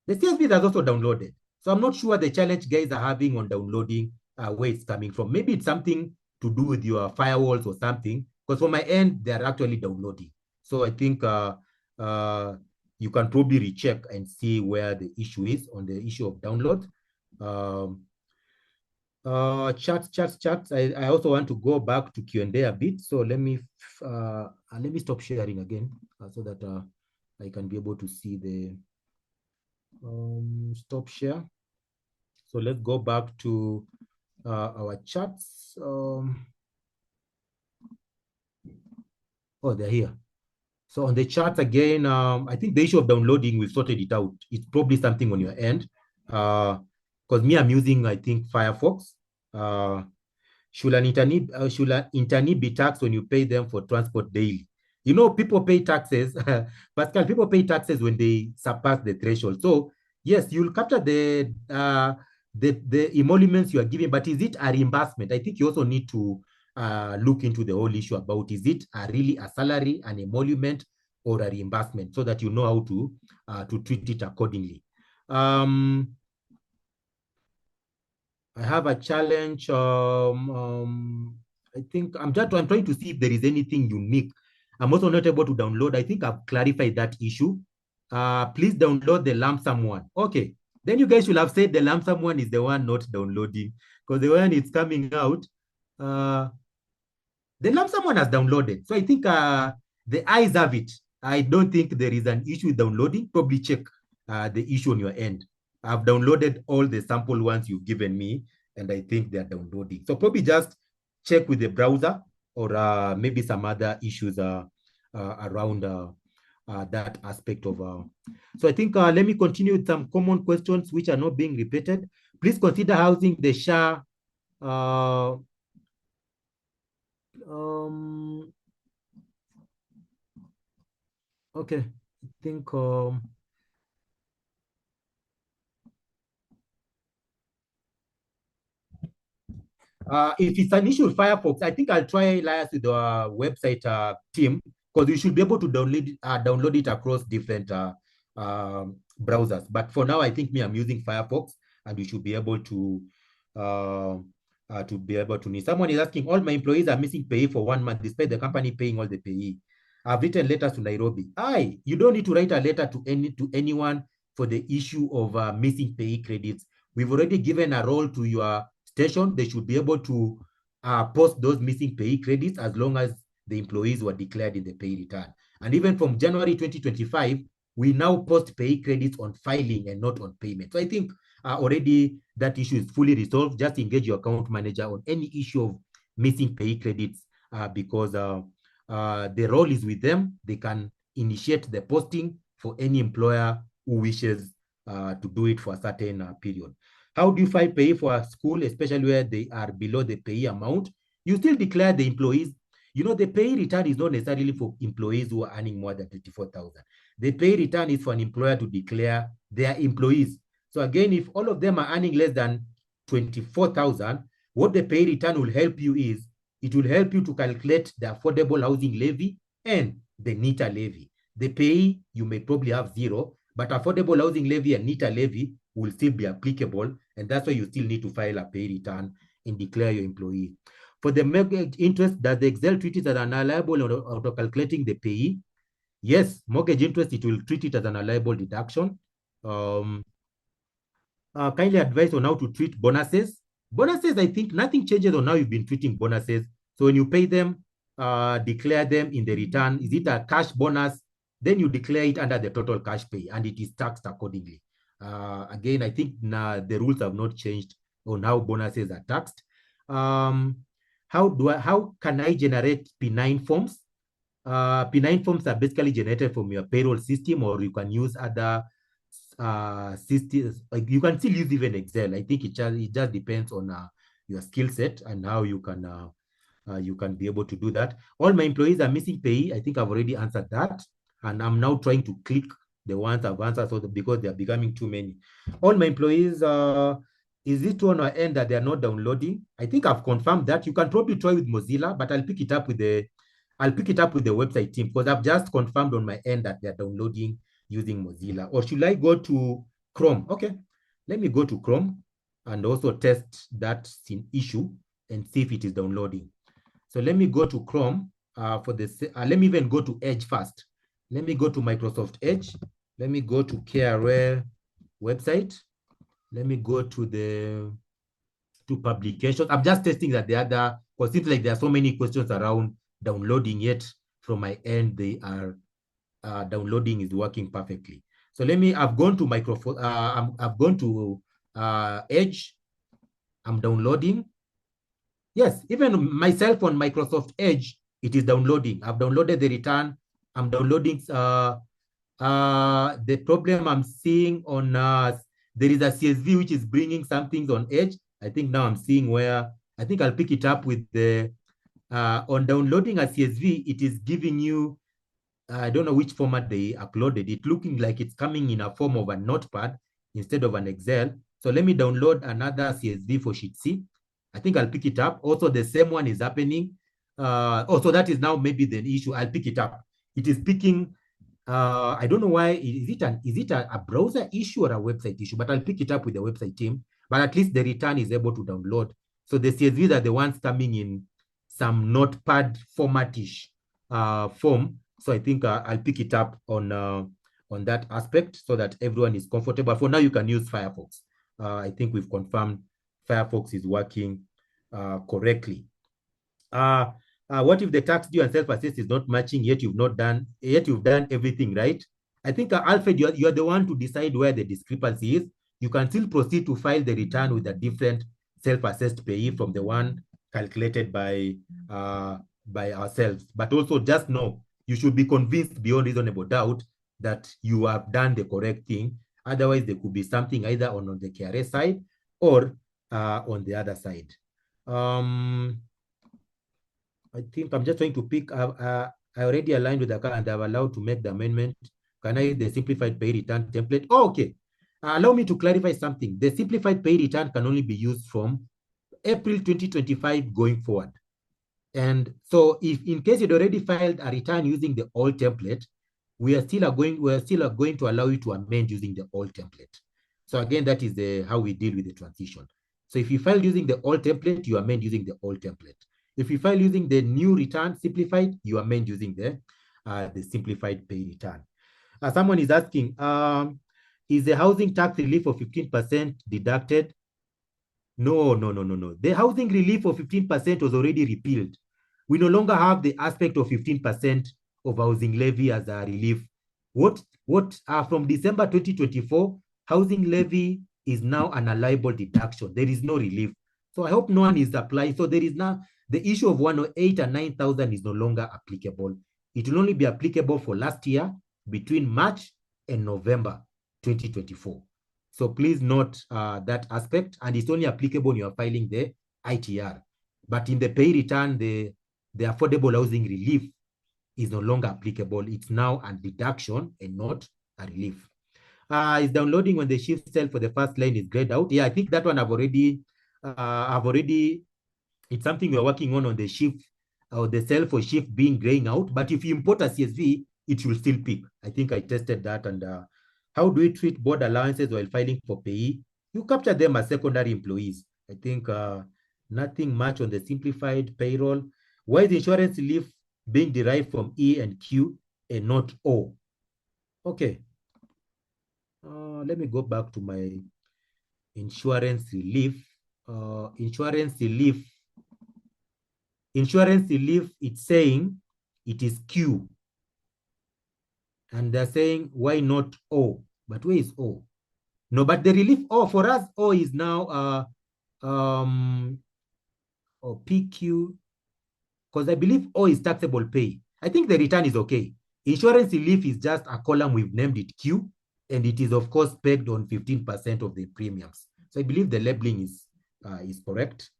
The CSVs has also downloaded. So I'm not sure the challenge guys are having on downloading where it's coming from. Maybe it's something to do with your firewalls or something. Because from my end, they are actually downloading. So I think you can probably recheck and see where the issue is on the issue of download. Chats. I also want to go back to Q&A a bit. So let me stop sharing again so that I can be able to see the stop share. So let's go back to our chats. Oh, they're here. So on the charts again, I think the issue of downloading, we've sorted it out. It's probably something on your end. Because me, I'm using, I think, Firefox. Should an internee be taxed when you pay them for transport daily? You know, people pay taxes. Pascal, people pay taxes when they surpass the threshold. So yes, you'll capture the emoluments you are giving, but is it a reimbursement? I think you also need to look into the whole issue about is it really a salary, an emolument, or a reimbursement, so that you know how to treat it accordingly. I have a challenge. I think I'm trying to see if there is anything unique. I'm also not able to download. I think I've clarified that issue. Please download the lump sum one. Okay. Then you guys should have said the lump sum one is the one not downloading, because the one it's coming out, the lump sum one has downloaded. So I think the eyes have it. I don't think there is an issue with downloading. Probably check the issue on your end. I've downloaded all the sample ones you've given me, and I think they're downloading. So probably just check with the browser or maybe some other issues around that aspect of. So I think let me continue with some common questions which are not being repeated. Please consider housing the SHA. Okay, I think if it's an issue with Firefox, I think I'll try liaise with the website team, because you should be able to download it across different browsers. But for now, I think I'm using Firefox, and we should be able to need. Someone is asking, all my employees are missing pay for 1 month despite the company paying all the pay. I've written letters to Nairobi. You don't need to write a letter to anyone for the issue of missing pay credits. We've already given a role to your station. They should be able to post those missing pay credits as long as the employees were declared in the pay return. And even from January 2025, we now post pay credits on filing and not on payment. So I think already that issue is fully resolved. Just engage your account manager on any issue of missing pay credits because the role is with them. They can initiate the posting for any employer who wishes to do it for a certain period. How do you file pay for a school, especially where they are below the pay amount? You still declare the employees. The pay return is not necessarily for employees who are earning more than 24,000. The pay return is for an employer to declare their employees. So again, if all of them are earning less than 24,000, what the pay return will help you is, it will help you to calculate the affordable housing levy and the NITA levy. The pay, you may probably have zero, but affordable housing levy and NITA levy will still be applicable, and that's why you still need to file a pay return and declare your employee. For the mortgage interest, does the Excel treat it as an allowable or auto calculating the payee? Yes, mortgage interest, it will treat it as an allowable deduction. Kindly advise on how to treat bonuses. Bonuses, I think nothing changes on how you've been treating bonuses. So when you pay them, declare them in the return. Is it a cash bonus? Then you declare it under the total cash pay and it is taxed accordingly. Again, I think the rules have not changed on how bonuses are taxed. How can I generate P9 forms? P9 forms are basically generated from your payroll system, or you can use other systems. Like you can still use even Excel. I think it just depends on your skill set and how you can be able to do that. All my employees are missing pay. I think I've already answered that, and I'm now trying to click the ones I've answered because they are becoming too many. All my employees, is it on our end that they are not downloading? I think I've confirmed that. You can probably try with Mozilla, but I'll pick it up with the website team, because I've just confirmed on my end that they're downloading using Mozilla. Or should I go to Chrome? Okay, let me go to Chrome and also test that issue and see if it is downloading. So let me go to Chrome for this. Let me even go to Edge first. Let me go to Microsoft Edge. Let me go to KRA website. Let me go to publications. I'm just testing that because it seems like there are so many questions around downloading, yet from my end, they are downloading is working perfectly. So I've gone to I've gone to Edge. I'm downloading. Yes, even myself on Microsoft Edge, it is downloading. I've downloaded the return. I'm downloading. The problem I'm seeing on there is a CSV which is bringing some things on Edge. I think now I'm seeing where I think I'll pick it up with the on downloading a CSV. It is giving you, I don't know which format they uploaded it, looking like it's coming in a form of a notepad instead of an Excel. So let me download another CSV for sheet C. I think I'll pick it up. Also, the same one is happening. So that is now maybe the issue. I'll pick it up. It is picking. I don't know why. Is it a browser issue or a website issue? But I'll pick it up with the website team. But at least the return is able to download. So the CSVs are the ones coming in some notepad formatish form. So I think I'll pick it up on that aspect so that everyone is comfortable. For now, you can use Firefox. I think we've confirmed Firefox is working correctly. What if the tax due and self-assessed is not matching, yet you've done everything right? I think Alfred, you're the one to decide where the discrepancy is. You can still proceed to file the return with a different self-assessed payee from the one calculated by ourselves. But also just know, you should be convinced beyond reasonable doubt that you have done the correct thing. Otherwise, there could be something either on the KRA side or on the other side. I think I'm just trying to pick up. I already aligned with the car and I'm allowed to make the amendment. Can I use the simplified pay return template? Oh, okay. Allow me to clarify something. The simplified pay return can only be used from April 2025 going forward. And so if in case you'd already filed a return using the old template, we are still going to allow you to amend using the old template. So again, that is how we deal with the transition. So if you file using the old template, you amend using the old template. If you file using the new return simplified, you amend using the simplified pay return. Someone is asking, is the housing tax relief of 15% deducted? No. The housing relief of 15% was already repealed. We no longer have the aspect of 15% of housing levy as a relief. From December 2024, housing levy is now an allowable deduction. There is no relief. So I hope no one is applying. So there is now the issue of 108 and 9,000 is no longer applicable. It will only be applicable for last year between March and November 2024. So please note that aspect, and it's only applicable when you are filing the ITR. But in the pay return, the the affordable housing relief is no longer applicable. It's now a deduction and not a relief. Is downloading when the shift cell for the first line is grayed out. Yeah, I think that one it's something we're working on the shift or the cell for shift being graying out. But if you import a CSV, it will still pick. I think I tested that. And how do we treat board allowances while filing for PAYE? You capture them as secondary employees. I think nothing much on the simplified payroll. Why is insurance relief being derived from E and Q and not O? Okay. Let me go back to my insurance relief. Insurance relief, it's saying it is Q. And they're saying, why not O? But where is O? No, but the relief O for us, O is now PQ, because I believe O is taxable pay. I think the return is okay. Insurance relief is just a column, we've named it Q, and it is of course pegged on 15% of the premiums. So I believe the labeling is correct.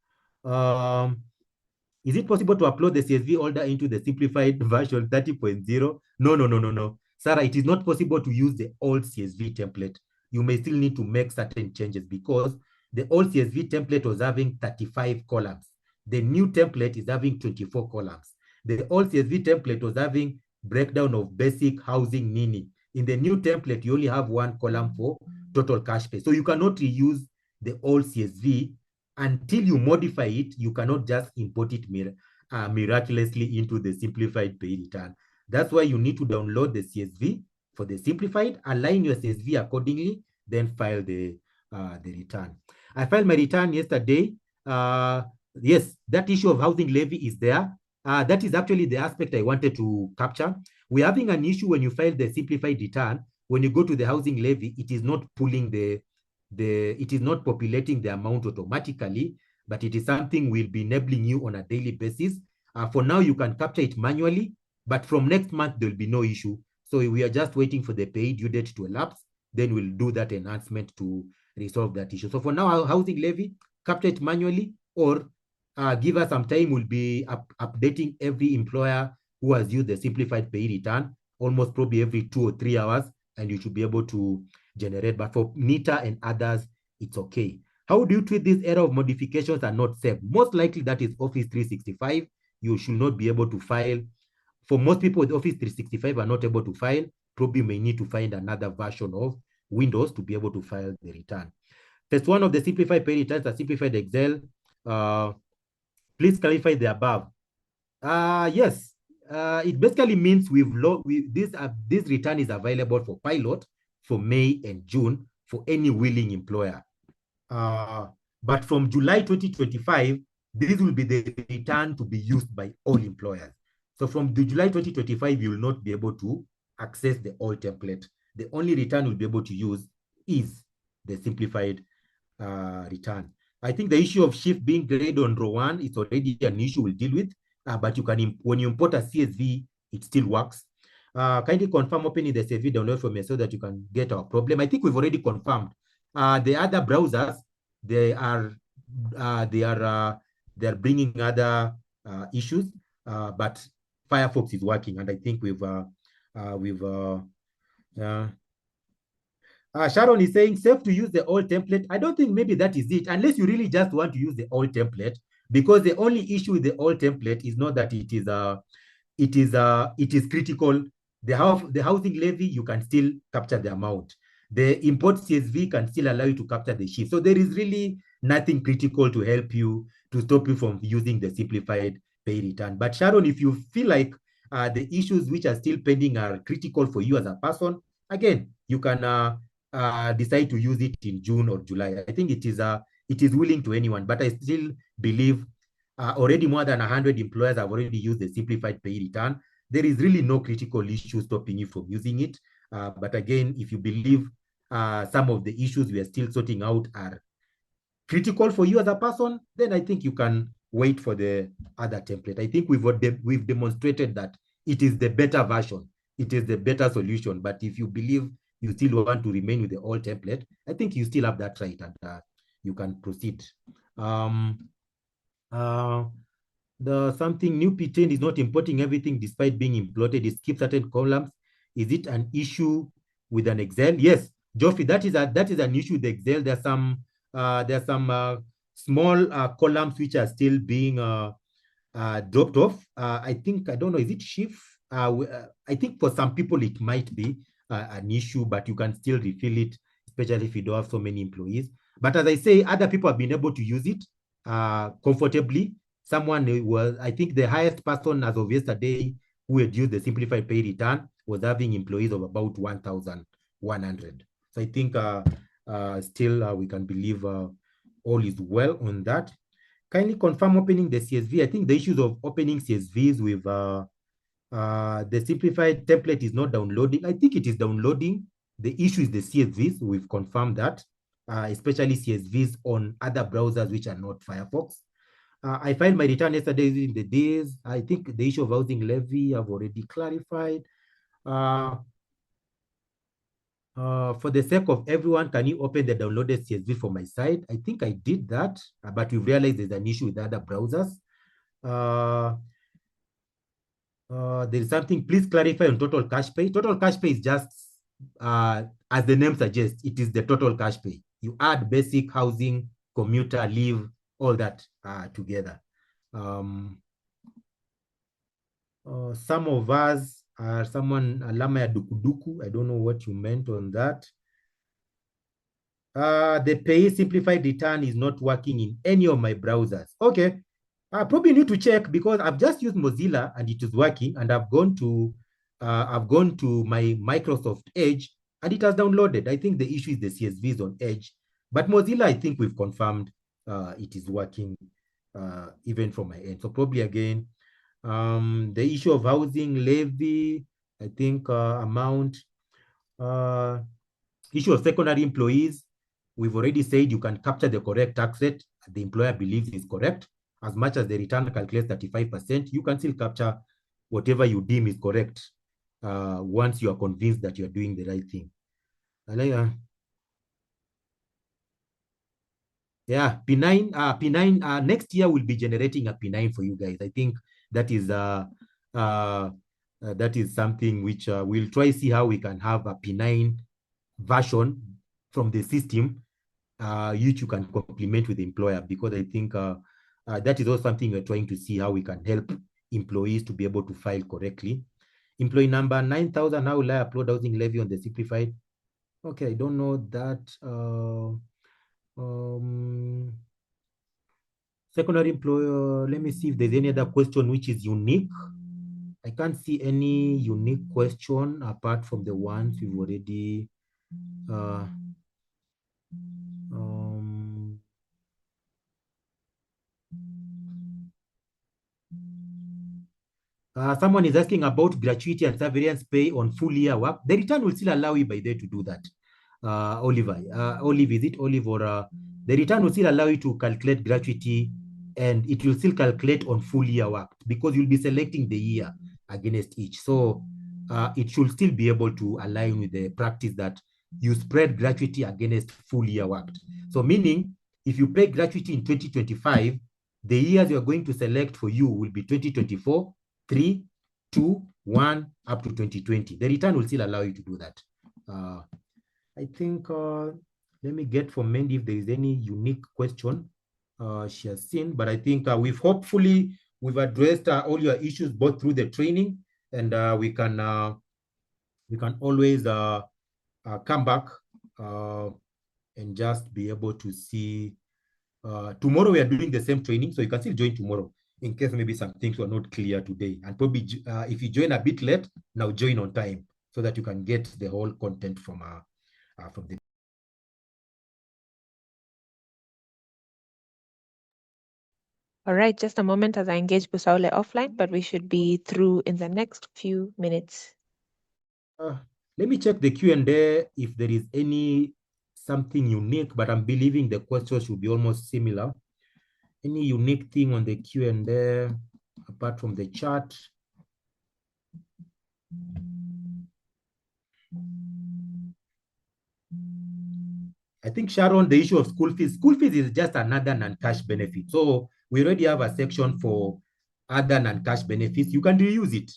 Is it possible to upload the CSV order into the simplified version 30.0? No. Sarah, it is not possible to use the old CSV template. You may still need to make certain changes because the old CSV template was having 35 columns. The new template is having 24 columns. The old CSV template was having breakdown of basic housing meaning. In the new template, you only have one column for total cash pay. So you cannot reuse the old CSV until you modify it. You cannot just import it miraculously into the simplified pay return. That's why you need to download the CSV for the simplified, align your CSV accordingly, then file the return. I filed my return yesterday. Yes, that issue of housing levy is there. That is actually the aspect I wanted to capture. We're having an issue when you file the simplified return. When you go to the housing levy, it is not pulling it is not populating the amount automatically, but it is something we'll be enabling you on a daily basis. For now, you can capture it manually, but from next month, there'll be no issue. So we are just waiting for the pay due date to elapse. Then we'll do that enhancement to resolve that issue. So for now, our housing levy, capture it manually, or give us some time. We'll be updating every employer who has used the simplified pay return, almost probably every 2 or 3 hours, and you should be able to generate. But for NITA and others, it's okay. How do you treat this error of modifications are not saved? Most likely that is Office 365. You should not be able to file. For most people with Office 365 are not able to file, probably may need to find another version of Windows to be able to file the return. Test one of the simplified pay returns are simplified Excel. Please clarify the above. Yes, it basically means this return is available for pilot for May and June for any willing employer. But from July 2025, this will be the return to be used by all employers. So from the July 2025, you will not be able to access the old template. The only return you'll be able to use is the simplified return. I think the issue of shift being graded on row 1 is already an issue we'll deal with, but you can, when you import a CSV, it still works. Kindly confirm opening the CSV download from here so that you can get our problem. I think we've already confirmed. The other browsers, they're bringing other issues, but Firefox is working, and I think Sharon is saying safe to use the old template. I don't think maybe that is it, unless you really just want to use the old template, because the only issue with the old template is not that it is critical. The housing levy, you can still capture the amount. The import CSV can still allow you to capture the shift. So there is really nothing critical to help you, to stop you from using the simplified pay return. But Sharon, if you feel like the issues which are still pending are critical for you as a person, again, you can decide to use it in June or July. I think it is willing to anyone, but I still believe already more than 100 employers have already used the simplified pay return. There is really no critical issue stopping you from using it. But again, if you believe some of the issues we are still sorting out are critical for you as a person, then I think you can wait for the other template. I think we've demonstrated that it is the better version. It is the better solution. But if you believe you still want to remain with the old template, I think you still have that right, and you can proceed. The something new P10 is not importing everything despite being imported. It skips certain columns. Is it an issue with an Excel? Yes, Joffrey, that is an issue with Excel. There's some small columns which are still being dropped off. I think, I don't know, is it shift? I think for some people it might be an issue, but you can still refill it, especially if you don't have so many employees. But as I say, other people have been able to use it comfortably. Someone was, I think the highest person as of yesterday who had used the simplified pay return was having employees of about 1,100. So I think still we can believe all is well on that. Kindly confirm opening the CSV. I think the issues of opening CSVs with the simplified template is not downloading. I think it is downloading. The issue is the CSVs. We've confirmed that, especially CSVs on other browsers which are not Firefox. I filed my return yesterday in the days. I think the issue of housing levy I've already clarified. For the sake of everyone, can you open the downloaded CSV for my site? I think I did that, but we've realized there's an issue with other browsers. There is something, please clarify on total cash pay. Total cash pay is just, as the name suggests, it is the total cash pay. You add basic, housing, commuter, leave, all that together. Some of us are someone, alama ya dukuduku. I don't know what you meant on that. The PAYE simplified return is not working in any of my browsers. Okay. I probably need to check because I've just used Mozilla and it is working, and I've gone to my Microsoft Edge and it has downloaded. I think the issue is the CSVs on Edge, but Mozilla, I think we've confirmed it is working even from my end. So probably again, the issue of housing levy, I think amount, issue of secondary employees, we've already said you can capture the correct tax rate the employer believes is correct. As much as the return calculates 35%, you can still capture whatever you deem is correct once you are convinced that you are doing the right thing. Yeah, P9, P9 next year we'll be generating a P9 for you guys. I think that is something which we'll try see how we can have a P9 version from the system which you can complement with the employer, because I think that is also something we're trying to see how we can help employees to be able to file correctly. Employee number 9,000, how will I upload housing levy on the simplified? Okay, I don't know that. Secondary employer, let me see if there's any other question which is unique. I can't see any unique question apart from the ones we've already someone is asking about gratuity and severance pay on full year work. The return will still allow you by there to do that. Oliver, Olive, is it Olive or the return will still allow you to calculate gratuity, and it will still calculate on full year work because you'll be selecting the year against each. So it should still be able to align with the practice that you spread gratuity against full year worked. So meaning if you pay gratuity in 2025, the years you're going to select for you will be 2024, 3, 2, 1, up to 2020. The return will still allow you to do that. I think, let me get from Mandy if there is any unique question she has seen, but I think we've addressed all your issues both through the training, and we can always come back and just be able to see. Tomorrow we are doing the same training, so you can still join tomorrow in case maybe some things were not clear today. And probably if you join a bit late, now join on time so that you can get the whole content from the. All right, just a moment as I engage Busaule offline, but we should be through in the next few minutes. Let me check the Q&A if there is something unique, but I'm believing the questions should be almost similar. Any unique thing on the Q&A apart from the chat? I think, Sharon, the issue of school fees is just another non-cash benefit. So we already have a section for other non-cash benefits, you can reuse it.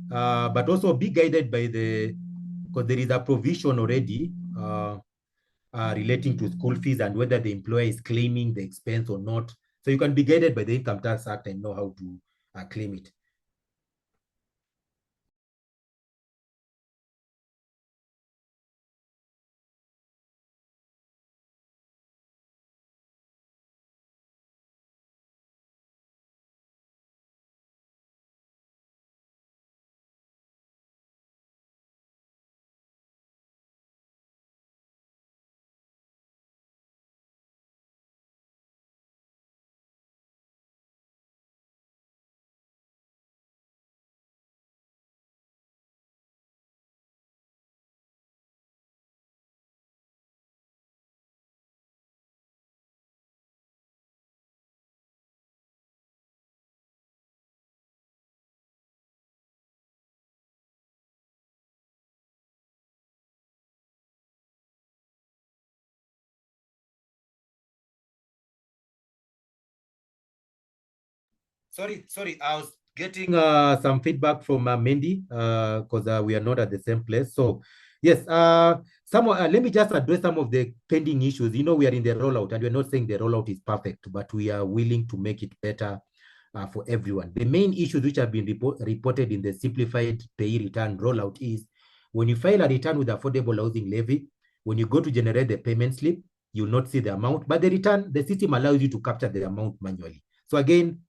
But also be guided by because there is a provision already relating to school fees and whether the employer is claiming the expense or not. So you can be guided by the Income Tax Act and know how to claim it. Sorry, I was getting some feedback from Mendy because we are not at the same place. So yes, let me just address some of the pending issues. You know, we are in the rollout and we're not saying the rollout is perfect, but we are willing to make it better for everyone. The main issues which have been reported in the simplified pay return rollout is when you file a return with affordable housing levy, when you go to generate the payment slip, you'll not see the amount, but the system allows you to capture the amount manually. So again,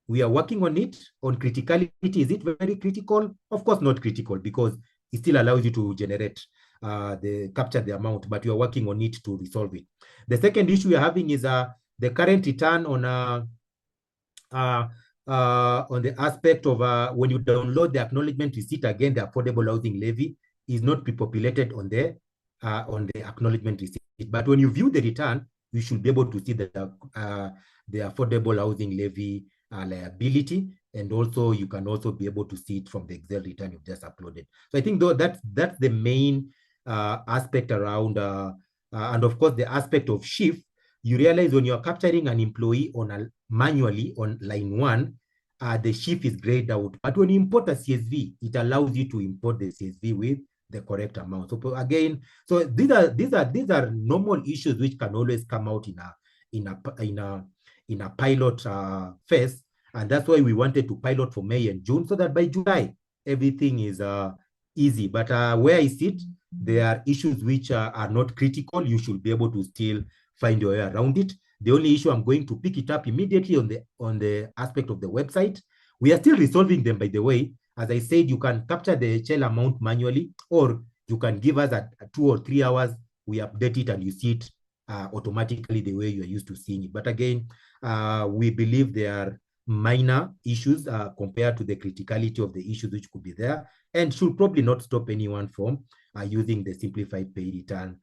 we are working on it, on criticality. Is it very critical? Of course, not critical because it still allows you to generate capture the amount, but you are working on it to resolve it. The second issue we are having is the current return on the aspect of when you download the acknowledgement receipt, again, the affordable housing levy is not pre-populated on the acknowledgement receipt. But when you view the return, you should be able to see the affordable housing levy liability, and also you can also be able to see it from the Excel return you've just uploaded. So I think that's the main aspect around, and of course the aspect of shift. You realize when you're capturing an employee manually on line 1, the shift is grayed out. But when you import a CSV, it allows you to import the CSV with the correct amount. So again, so these are normal issues which can always come out in a pilot phase, and that's why we wanted to pilot for May and June so that by July everything is easy. But where I sit, there are issues which are not critical. You should be able to still find your way around it. The only issue, I'm going to pick it up immediately on the aspect of the website. We are still resolving them, by the way. As I said, you can capture the HL amount manually, or you can give us at 2 or 3 hours. We update it and you see it automatically the way you're used to seeing it. But again, we believe there are minor issues compared to the criticality of the issues which could be there, and should probably not stop anyone from using the simplified pay return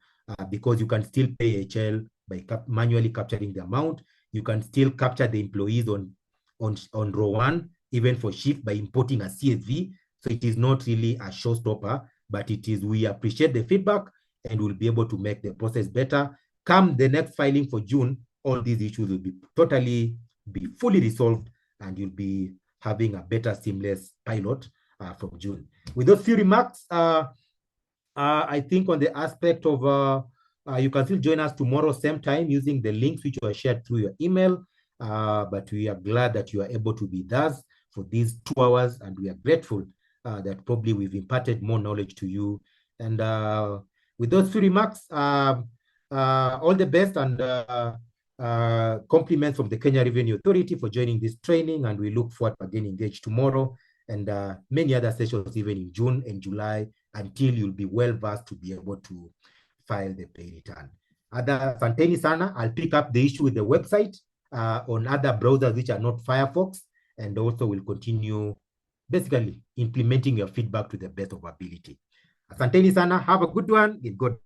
because you can still pay HL by manually capturing the amount. You can still capture the employees on row 1, even for shift, by importing a CSV. So it is not really a showstopper, but it is, we appreciate the feedback and we'll be able to make the process better. Come the next filing for June, all these issues will be fully resolved, and you'll be having a better seamless pilot from June. With those few remarks, I think on the aspect of you can still join us tomorrow same time using the links which were shared through your email. But we are glad that you are able to be with us for these 2 hours, and we are grateful that probably we've imparted more knowledge to you. And with those few remarks, all the best, and compliments from the Kenya Revenue Authority for joining this training, and we look forward to again engage tomorrow and many other sessions even in June and July, until you'll be well versed to be able to file the pay return. Asanteni sana. I'll pick up the issue with the website on other browsers which are not Firefox, and also will continue basically implementing your feedback to the best of ability. Asanteni sana. Have a good one. Good.